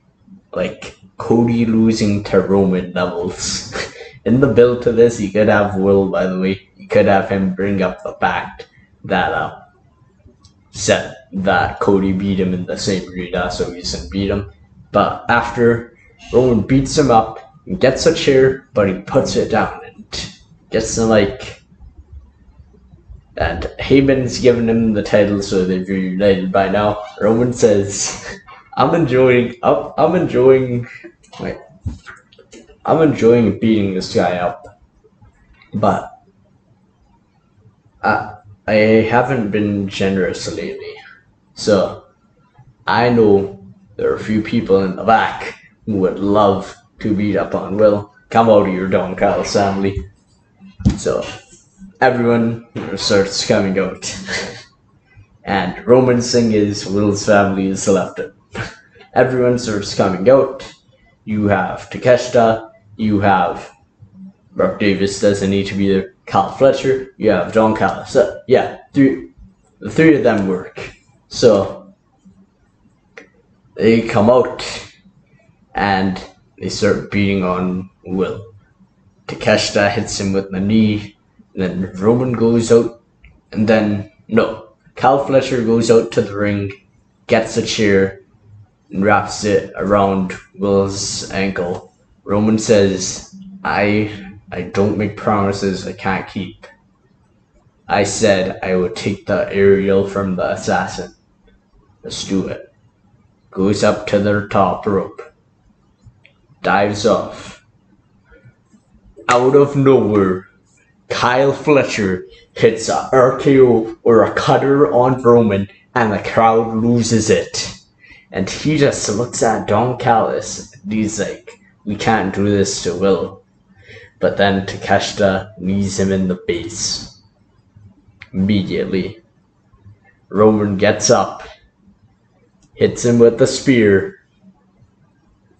like Cody losing to Roman levels. in the build to this, you could have Will, by the way. You could have him bring up the fact that said that Cody beat him in the same arena, so he doesn't beat him. But after Roman beats him up, he gets a chair, but he puts it down and gets to and Heyman's giving him the title, so they've reunited by now. Roman says, I'm enjoying beating this guy up, but I haven't been generous lately. So I know there are a few people in the back who would love to beat up on Will. Come out of your Don Callis family. So everyone starts coming out. And Roman's thing is Will's family is selected. Everyone starts coming out. You have Takeshita, you have Brock Davis doesn't need to be there, Kyle Fletcher, you have Don Callis. The three of them work. So they come out and they start beating on Will. Takeshita hits him with the knee, and then Roman goes out, and then Kyle Fletcher goes out to the ring, gets a chair, and wraps it around Will's ankle. Roman says, I don't make promises I can't keep. I said I would take the aerial from the assassin. Let's do it. Goes up to their top rope. Dives off. Out of nowhere, Kyle Fletcher hits a RKO or a cutter on Roman, and the crowd loses it. And he just looks at Don Callis and he's like, we can't do this to Will. But then Takeshita knees him in the face. Immediately. Roman gets up, hits him with the spear,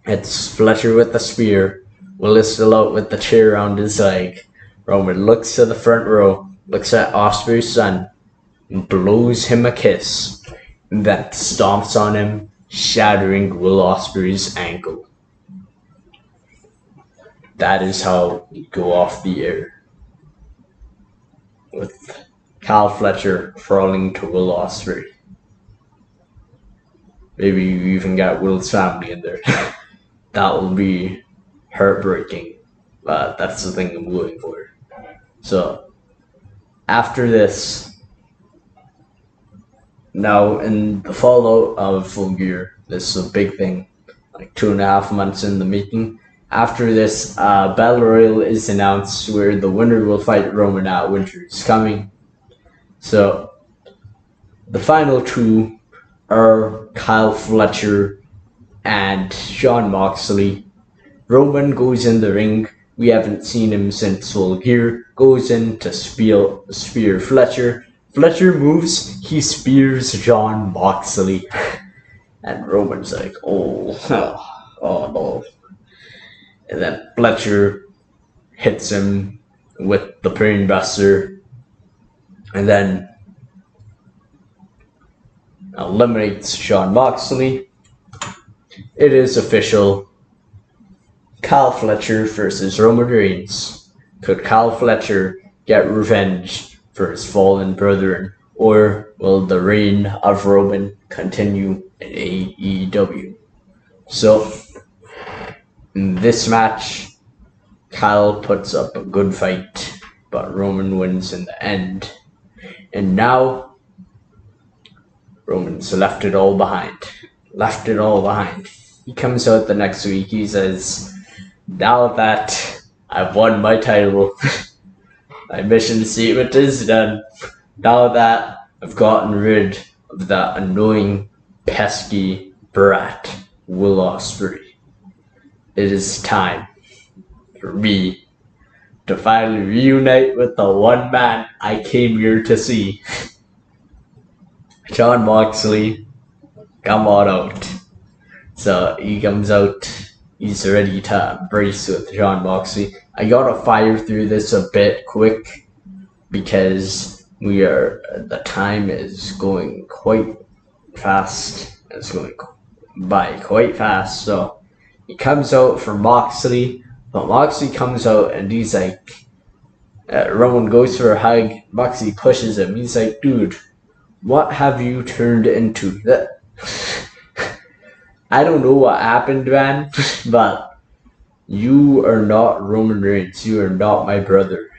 hits Fletcher with the spear. Will is still out with the chair around his leg. Roman looks to the front row, looks at Ospreay's son, and blows him a kiss, and then stomps on him, shattering Will Ospreay's ankle. That is how you go off the air. With Kyle Fletcher crawling to Will Ospreay. Maybe you even got Will's family in there. That will be heartbreaking. But that's the thing I'm going for. So, after this, now in the fallout of Full Gear, this is a big thing. Like 2.5 months in the making. After this, Battle Royal is announced where the winner will fight Roman at Winter is Coming. So, the final two are Kyle Fletcher and Jon Moxley. Roman goes in the ring. We haven't seen him since Full Gear. Goes in to spear Fletcher. Fletcher moves. He spears Jon Moxley. And Roman's like, oh no. And then Fletcher hits him with the Brain Buster. And then eliminates Jon Moxley. It is official. Kyle Fletcher versus Roman Reigns. Could Kyle Fletcher get revenge for his fallen brethren, or will the reign of Roman continue in AEW? So, in this match, Kyle puts up a good fight, but Roman wins in the end. And now, Roman's left it all behind. He comes out the next week, he says, now that I've won my title, my mission statement is done. Now that I've gotten rid of that annoying, pesky brat, Will Ospreay, it is time for me to finally reunite with the one man I came here to see. Jon Moxley, come on out. So he comes out. He's ready to embrace with Jon Moxley. I gotta fire through this a bit quick because the time is going quite fast. It's going by quite fast. So he comes out for Moxley. But Moxley comes out and he's like, Roman goes for a hug. Moxley pushes him. He's like, dude, what have you turned into? That I don't know what happened, man, but you are not Roman Reigns. You are not my brother.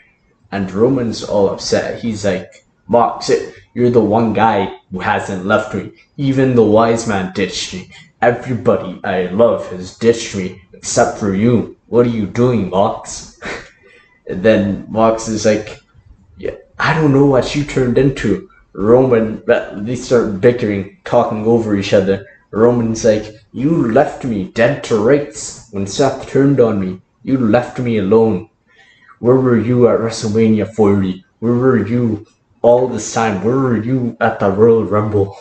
And Roman's all upset. He's like, Mox, you're the one guy who hasn't left me. Even the wise man ditched me. Everybody I love has ditched me except for you. What are you doing, Mox? And then Mox is like, yeah, I don't know what you turned into. Roman, they start bickering, talking over each other. Roman's like, you left me dead to rights when Seth turned on me. You left me alone. Where were you at WrestleMania 40? Where were you all this time? Where were you at the Royal Rumble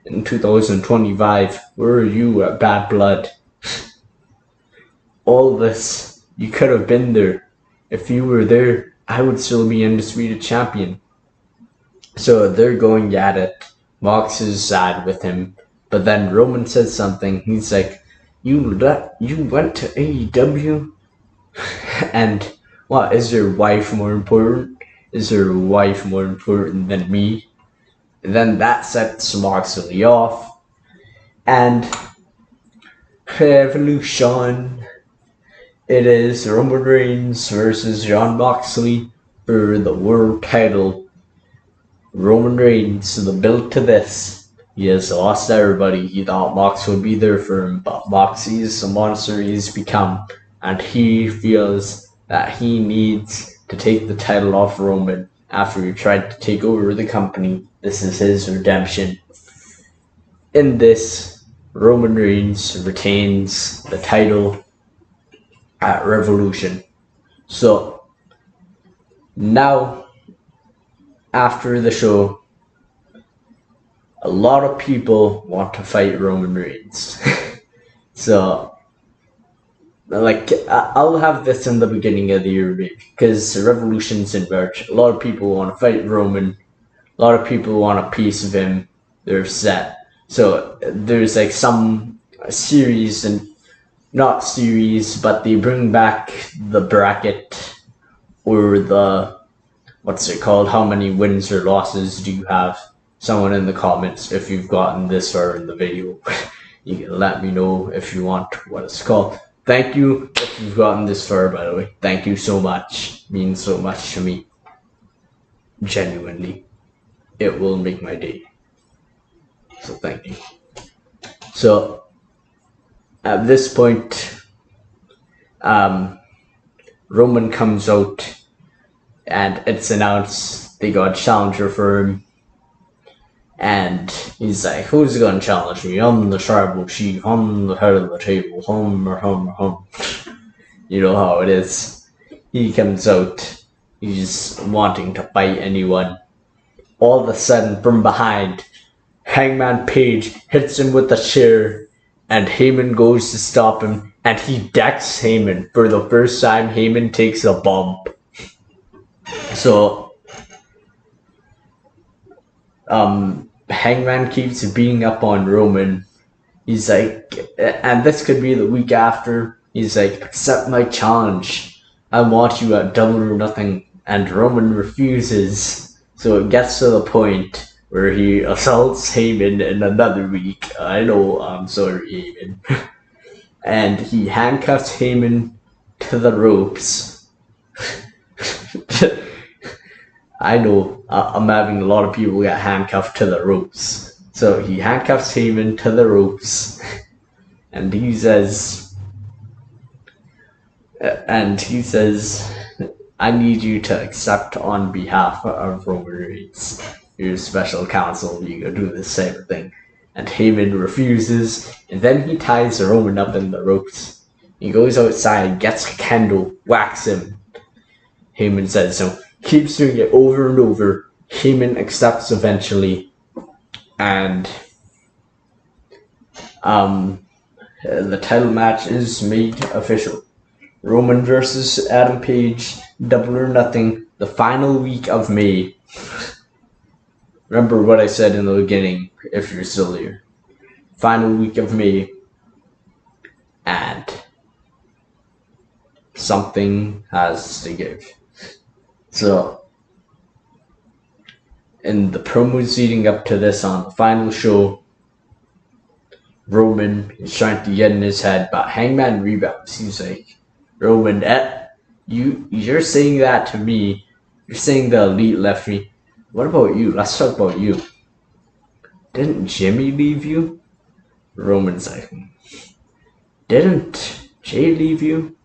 in 2025? Where were you at Bad Blood? All this, you could have been there. If you were there, I would still be Undisputed Champion. So they're going at it. Mox is sad with him. But then Roman says something. He's like, you went to AEW? And what, is your wife more important? Is your wife more important than me? And then that sets Moxley off. And Revolution. It is Roman Reigns versus Jon Moxley for the world title. Roman Reigns, the build to this. He has lost everybody. He thought Mox would be there for him, but Moxley's the monster he's become, and he feels that he needs to take the title off Roman after he tried to take over the company. This is his redemption. In this, Roman Reigns retains the title at Revolution. So now, after the show, a lot of people want to fight Roman Reigns. So, like, I'll have this in the beginning of the year, because Revolution's in March. A lot of people want to fight Roman. A lot of people want a piece of him. They're set. So there's like some series, and not series, but they bring back the bracket, or the, what's it called? How many wins or losses do you have? Someone in the comments, if you've gotten this far in the video, you can let me know if you want what it's called. Thank you if you've gotten this far, by the way. Thank you so much. It means so much to me. Genuinely. It will make my day. So thank you. So, at this point, Roman comes out and it's announced they got a challenger for him. And he's like, who's gonna challenge me? I'm the tribal chief. I'm the head of the table. Hum. You know how it is. He comes out. He's wanting to fight anyone. All of a sudden, from behind, Hangman Page hits him with a chair. And Heyman goes to stop him. And he decks Heyman. For the first time, Heyman takes a bump. So, Hangman keeps beating up on Roman. He's like, and this could be the week after. He's like, accept my challenge. I want you at Double or Nothing. And Roman refuses. So it gets to the point where he assaults Heyman in another week. I know, I'm sorry, Heyman. And he handcuffs Heyman to the ropes. I know, I'm having a lot of people get handcuffed to the ropes. So he handcuffs Heyman to the ropes. And he says, I need you to accept on behalf of Roman Reigns. Your special counsel, you go do this type of thing. And Heyman refuses, and then he ties Roman up in the ropes. He goes outside, gets a candle, whacks him. Heyman says so. Keeps doing it over and over. Heyman accepts eventually. And the title match is made official. Roman versus Adam Page, Double or Nothing, the final week of May. Remember what I said in the beginning, if you're still here. Final week of May. And something has to give. So, in the promos leading up to this on the final show, Roman is trying to get in his head, but Hangman rebounds. He's like, Roman, you're saying that to me. You're saying the Elite left me. What about you? Let's talk about you. Didn't Jimmy leave you? Roman's like, didn't Jay leave you?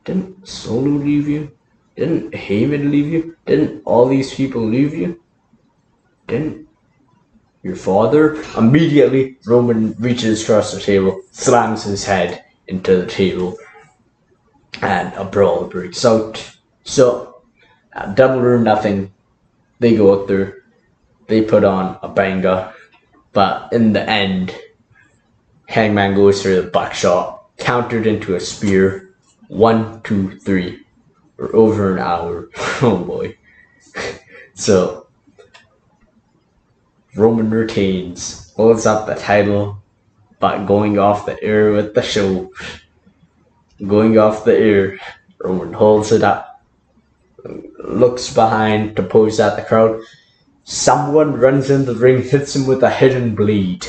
Didn't Solo leave you? Didn't Heyman leave you? Didn't all these people leave you? Didn't your father? Immediately, Roman reaches across the table, slams his head into the table, and a brawl breaks out. So, at Double or Nothing, they go out there, they put on a banger, but in the end, Hangman goes for the buckshot, countered into a spear. 1, 2, 3. We're over an hour. Oh boy. So, Roman retains, holds up the title, but going off the air with the show. Going off the air, Roman holds it up, looks behind to pose at the crowd. Someone runs in the ring, hits him with a hidden blade.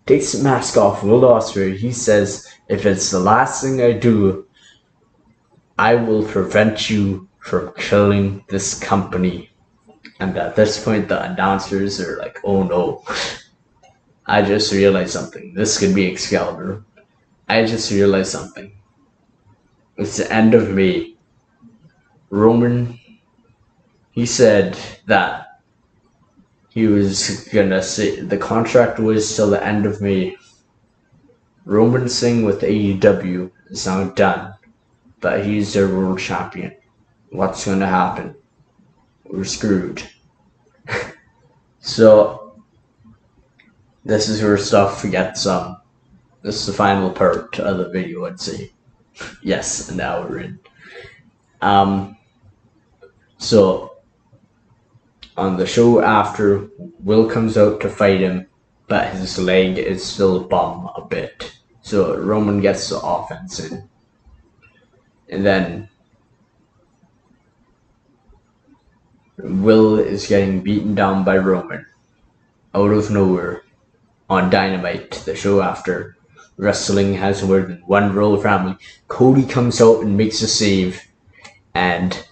Takes the mask off Will Ospreay. He says, if it's the last thing I do, I will prevent you from killing this company. And at this point, the announcers are like, oh no. I just realized something. This could be Excalibur. I just realized something. It's the end of May. Roman, he said that he was gonna say the contract was till the end of May. Roman's thing with AEW is now done, but he's their world champion. What's gonna happen? We're screwed. So, this is where stuff gets this is the final part of the video, I'd say. Yes, an hour in. So, on the show after, Will comes out to fight him, but his leg is still bum a bit. So Roman gets the offense in. And then Will is getting beaten down by Roman out of nowhere on Dynamite, the show after. Wrestling has more than one royal family. Cody comes out and makes a save, and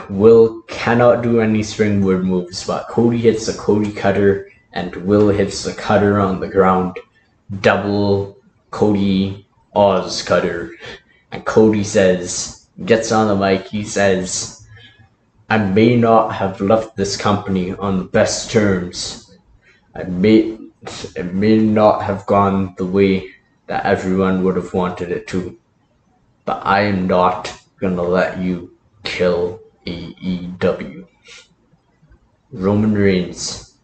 Will cannot do any springboard moves, but Cody hits the Cody cutter, and Will hits the cutter on the ground. Double Cody Oz cutter. And Cody gets on the mic, he says, I may not have left this company on the best terms. It may not have gone the way that everyone would have wanted it to. But I am not gonna let you kill AEW. Roman Reigns.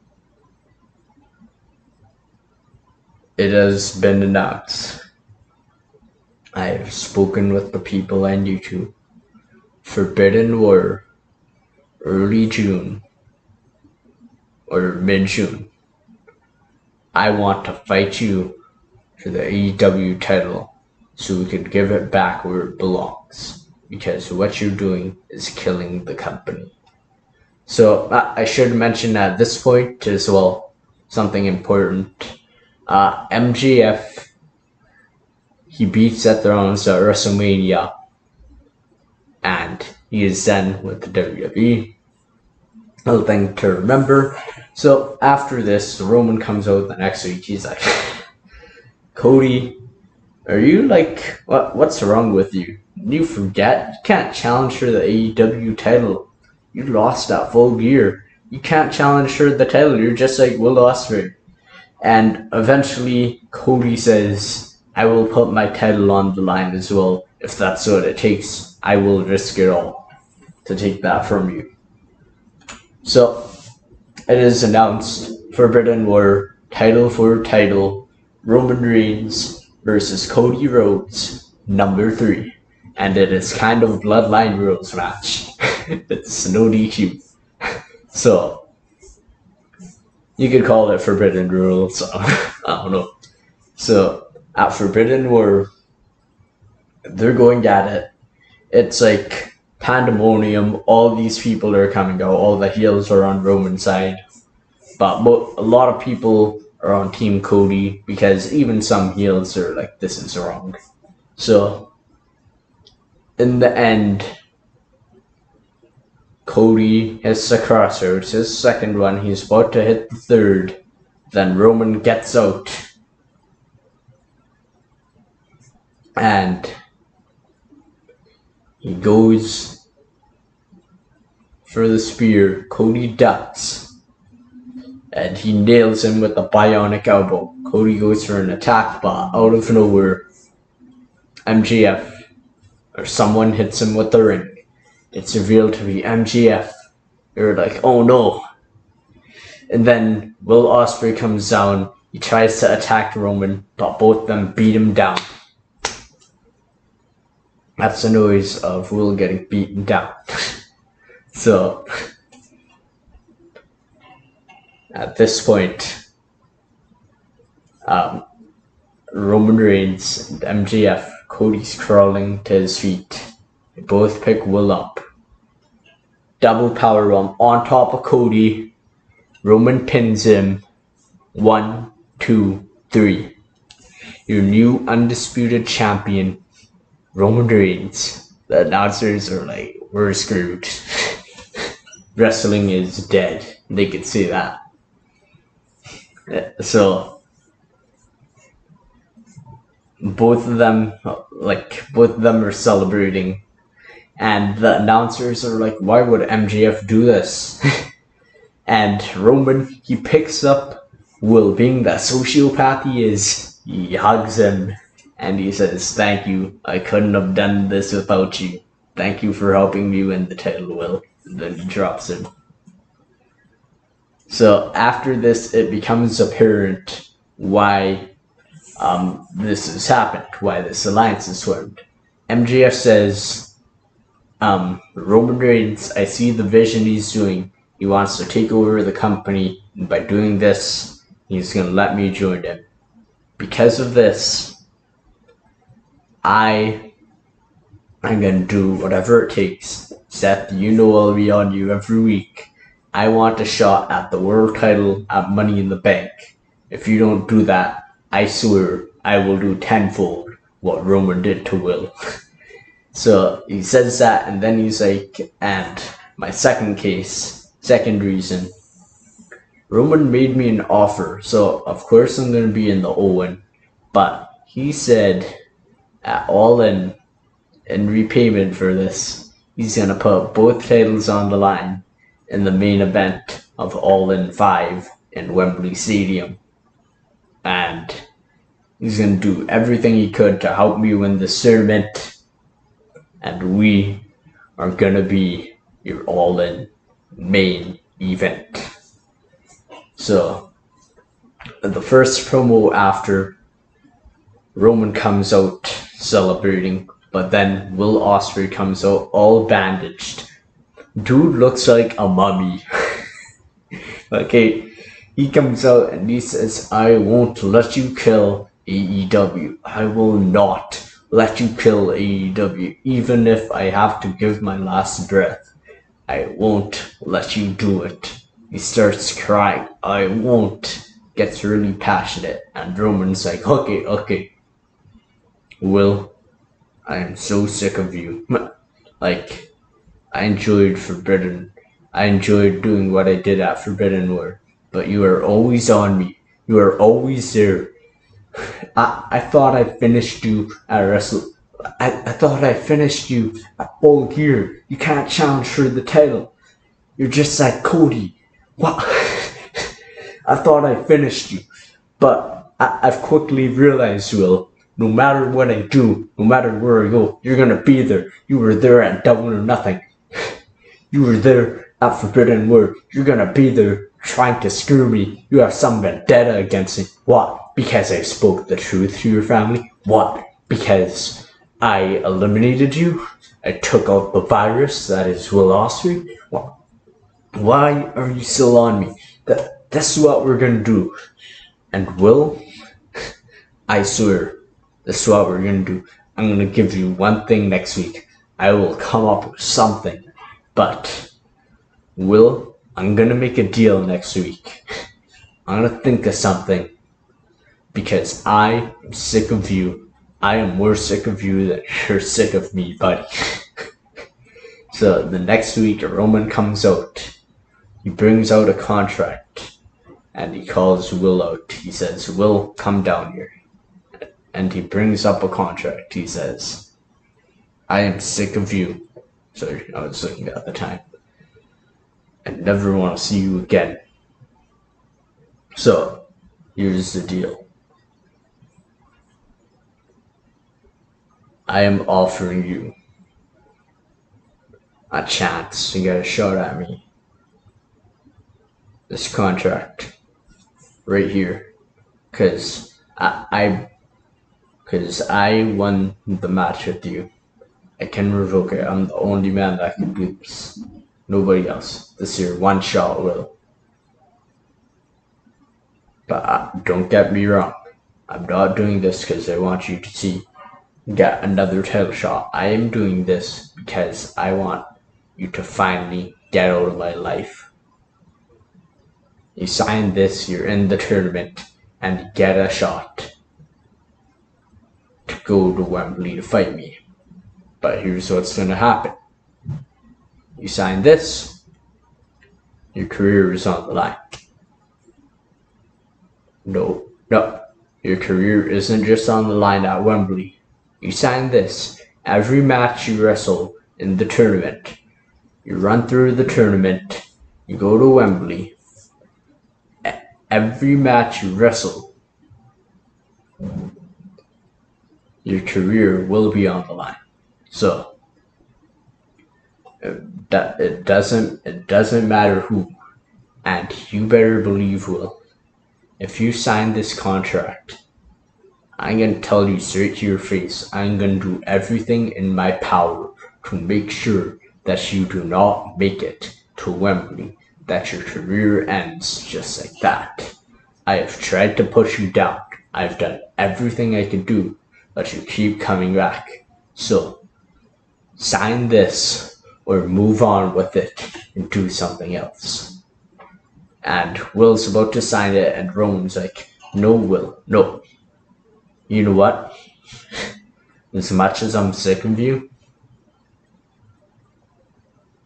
It has been announced. I have spoken with the people I need to. Forbidden War, early June or mid-June. I want to fight you for the AEW title so we can give it back where it belongs. Because what you're doing is killing the company. So I should mention at this point as well something important. MJF, he beats Seth Rollins at WrestleMania, and he is then with the WWE. A little thing to remember. So after this, Roman comes out the next week. He's like, Cody, are you like, what's wrong with you? You forget? You can't challenge for the AEW title. You lost that Full Gear. You can't challenge for the title. You're just like Will Ospreay. And eventually, Cody says, I will put my title on the line as well. If that's what it takes, I will risk it all to take that from you. So, it is announced, Forbidden War, title for title, Roman Reigns versus Cody Rhodes, number 3. And it is kind of a Bloodline Rules match. It's no DQ. So, you could call it Forbidden Rules. I don't know. So, at Forbidden War, They're going at it. It's like pandemonium. All these people are coming out. All the heels are on Roman's side, but a lot of people are on Team Cody because even some heels are like, this is wrong. So in the end, Cody hits the crossroads, his second one. He's about to hit the third. Then Roman gets out. And he goes for the spear. Cody ducks. And he nails him with a bionic elbow. Cody goes for an attack, but out of nowhere, MJF or someone hits him with the ring. It's revealed to be MJF. You're like, oh no. And then Will Ospreay comes down. He tries to attack Roman, but both of them beat him down. That's the noise of Will getting beaten down. So, at this point, Roman Reigns and MJF, Cody's crawling to his feet. They both pick Will up. Double powerbomb on top of Cody. Roman pins him. 1, 2, 3. Your new undisputed champion, Roman Reigns. The announcers are like, we're screwed. Wrestling is dead. They could say that. So both of them are celebrating, and the announcers are like, why would MJF do this? And Roman, he picks up Will, being the sociopath he is. He hugs him and he says, thank you, I couldn't have done this without you. Thank you for helping me win the title, Will. And then he drops him. So after this, it becomes apparent why this has happened, why this alliance is formed. MJF says, Roman Reigns, I see the vision he's doing. He wants to take over the company, and by doing this, he's going to let me join him. Because of this, I'm going to do whatever it takes. Seth, you know I'll be on you every week. I want a shot at the world title at Money in the Bank. If you don't do that, I swear I will do tenfold what Roman did to Will. So he says that, and then he's like, and my second reason, Roman made me an offer, so of course I'm going to be in the Owen, but he said at All In repayment for this, he's going to put both titles on the line in the main event of All In 5 in Wembley Stadium. And he's going to do everything he could to help me win this tournament. And we are going to be your All In main event. So, the first promo after, Roman comes out celebrating, but then Will Ospreay comes out all bandaged. Dude looks like a mummy. Okay, he comes out and he says, I won't let you kill AEW. I will not let you kill AEW. Even if I have to give my last breath, I won't let you do it. He starts crying, I won't. Gets really passionate, and Roman's like, okay. Will, I am so sick of you. Like, I enjoyed Forbidden. I enjoyed doing what I did at Forbidden War, but you are always on me. You are always there. I thought I finished you at Wrestle. I thought I finished you at Full Gear. You can't challenge for the title. You're just like Cody. What? I thought I finished you, but I've quickly realized, Will, no matter what I do, no matter where I go, you're gonna be there. You were there at Double or Nothing. You were there at Forbidden War. You're gonna be there trying to screw me. You have some vendetta against me. What? Because I spoke the truth to your family? What? Because I eliminated you? I took out the virus that is Will Ospreay? What? Why are you still on me? That's what we're gonna do. And Will, I swear, that's what we're gonna do. I'm gonna give you one thing next week. I will come up with something. But, Will, I'm gonna make a deal next week. I'm gonna think of something. Because I am sick of you. I am more sick of you than you're sick of me, buddy. So the next week, Roman comes out. He brings out a contract. And he calls Will out. He says, Will, come down here. And he brings up a contract. He says, I am sick of you. Sorry, I was looking at the time. I never want to see you again. So, here's the deal. I am offering you a chance to get a shot at me. This contract right here. Because I won the match with you. I can revoke it. I'm the only man that can do this. Nobody else. This year, one shot will. But don't get me wrong. I'm not doing this because I want you to get another title shot. I am doing this because I want you to finally get out of my life. You sign this, you're in the tournament, and you get a shot to go to Wembley to fight me. But here's what's gonna happen. You sign this, your career is on the line. No, your career isn't just on the line at Wembley. You sign this, every match you wrestle in the tournament, you run through the tournament, you go to Wembley, every match you wrestle, your career will be on the line. So, it doesn't matter who, and you better believe, Will, if you sign this contract, I'm gonna tell you straight to your face, I'm gonna do everything in my power to make sure that you do not make it to Wembley, that your career ends just like that. I have tried to push you down. I've done everything I can do, but you keep coming back. So, sign this or move on with it and do something else. And Will's about to sign it, and Roman's like, no, Will, no. You know what? As much as I'm sick of you,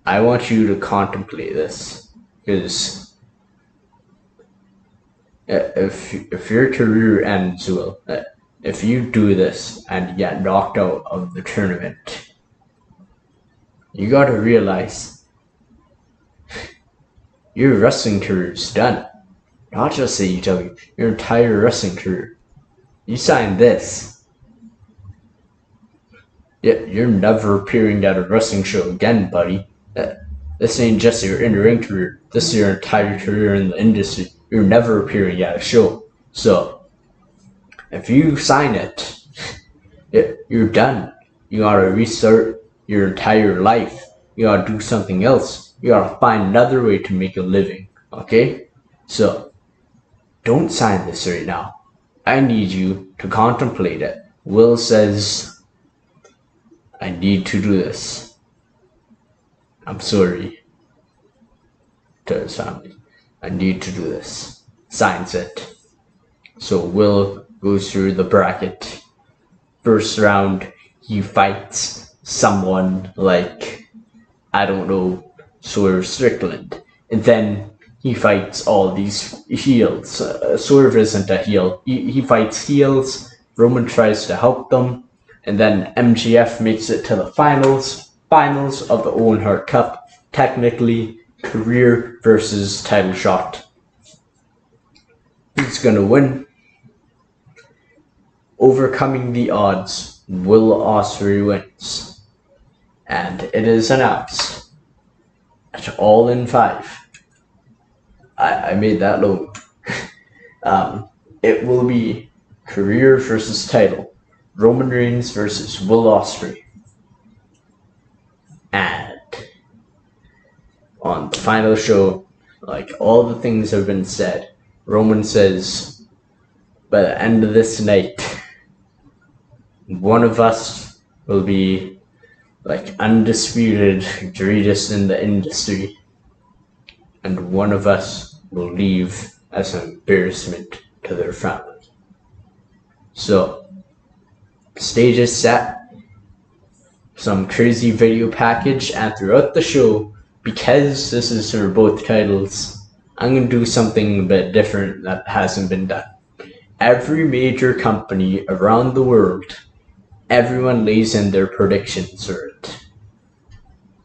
I want you to contemplate this. Because if your career ends, Will, if you do this and get knocked out of the tournament, you gotta realize your wrestling career is done. Not just AEW, your entire wrestling career. You signed this. You're never appearing at a wrestling show again, buddy. This ain't just your in-ring career. This is your entire career in the industry. You're never appearing at a show. So, if you sign it, you're done. You gotta restart your entire life. You gotta do something else. You gotta find another way to make a living. Okay? So, don't sign this right now. I need you to contemplate it. Will says, I need to do this. I'm sorry to his family. I need to do this. Signs it. So Will goes through the bracket. First round, he fights someone like, I don't know, Swerve Strickland. And then he fights all these heels. Swerve isn't a heel. He fights heels. Roman tries to help them. And then MJF makes it to the finals of the Owen Hart Cup. Technically, career versus title shot. Who's gonna win? Overcoming the odds, Will Ospreay wins. And it is announced at All In 5. I made that low. It will be career versus title. Roman Reigns versus Will Ospreay. And on the final show, like all the things have been said, Roman says, by the end of this night, one of us will be like undisputed greatest in the industry, and one of us will leave as an embarrassment to their family. So, stage is set, some crazy video package, and throughout the show, because this is for both titles, I'm going to do something a bit different that hasn't been done. Every major company around the world, everyone lays in their predictions for it.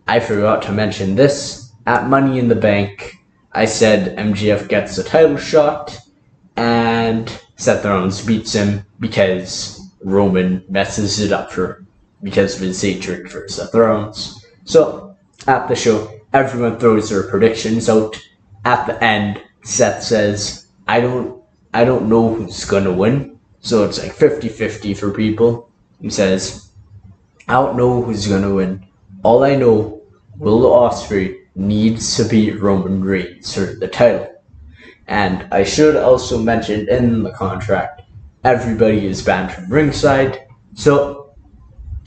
I forgot to mention this. At Money in the Bank, I said MJF gets a title shot and Seth Rollins beats him because Roman messes it up for him because of his hatred for Seth Rollins. So, at the show, everyone throws their predictions out. At the end, Seth says, I don't know who's gonna win. So it's like 50-50 for people. He says, I don't know who's gonna win. All I know, Will Ospreay needs to beat Roman Reigns for the title. And I should also mention in the contract, everybody is banned from ringside. So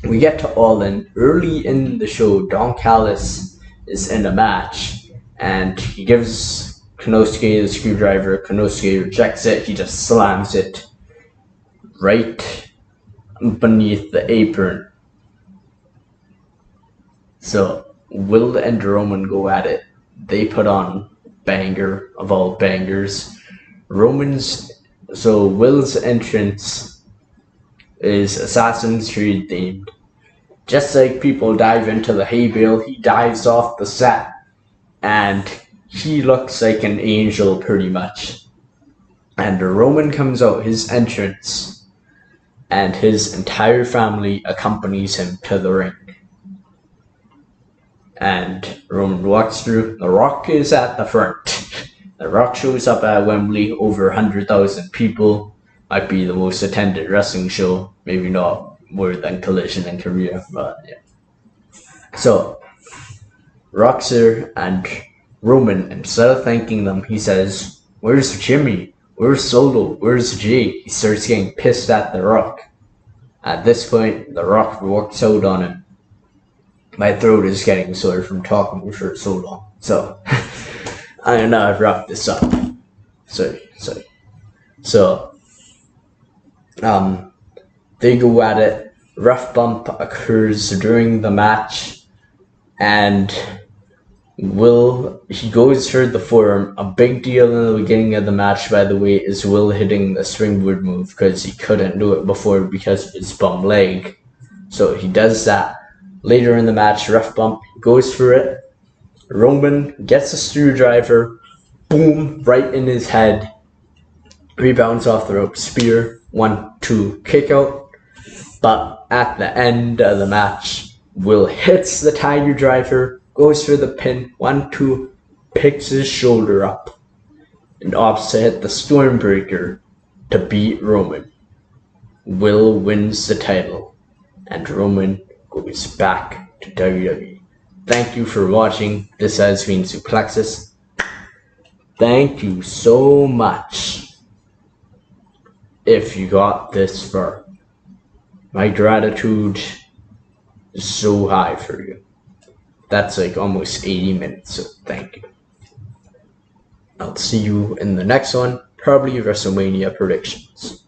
we get to All In. Early in the show, Don Callis is in a match and he gives Konosuke the screwdriver. Konosuke rejects it. He just slams it right beneath the apron. So Will and Roman go at it. They put on banger of all bangers. Will's entrance is Assassin's Creed themed. Just like people dive into the hay bale, he dives off the set and he looks like an angel pretty much. And Roman comes out, his entrance, and his entire family accompanies him to the ring. And Roman walks through. The Rock is at the front. The Rock shows up at Wembley, over 100,000 people. Might be the most attended wrestling show. Maybe not more than Collision in Korea, but yeah. So, Rock's there, and Roman, instead of thanking them, he says, where's Jimmy? Where's Solo? Where's Jay? He starts getting pissed at The Rock. At this point, The Rock walks out on him. My throat is getting sore from talking for so long. So, I know I've wrapped this up. Sorry. So, they go at it. Rough bump occurs during the match. And he goes for the forearm. A big deal in the beginning of the match, by the way, is Will hitting the springboard move because he couldn't do it before because of his bum leg. So he does that. Later in the match, rough bump, goes for it. Roman gets a screwdriver, boom, right in his head. Rebounds off the rope, spear, 1-2, kick out. But at the end of the match, Will hits the Tiger Driver, goes for the pin, 1-2, picks his shoulder up, and opts to hit the Stormbreaker to beat Roman. Will wins the title, and Roman goes back to WWE. Thank you for watching. This has been Suplexus. Thank you so much if you got this far. My gratitude is so high for you. That's like almost 80 minutes, so thank you. I'll see you in the next one, probably WrestleMania predictions.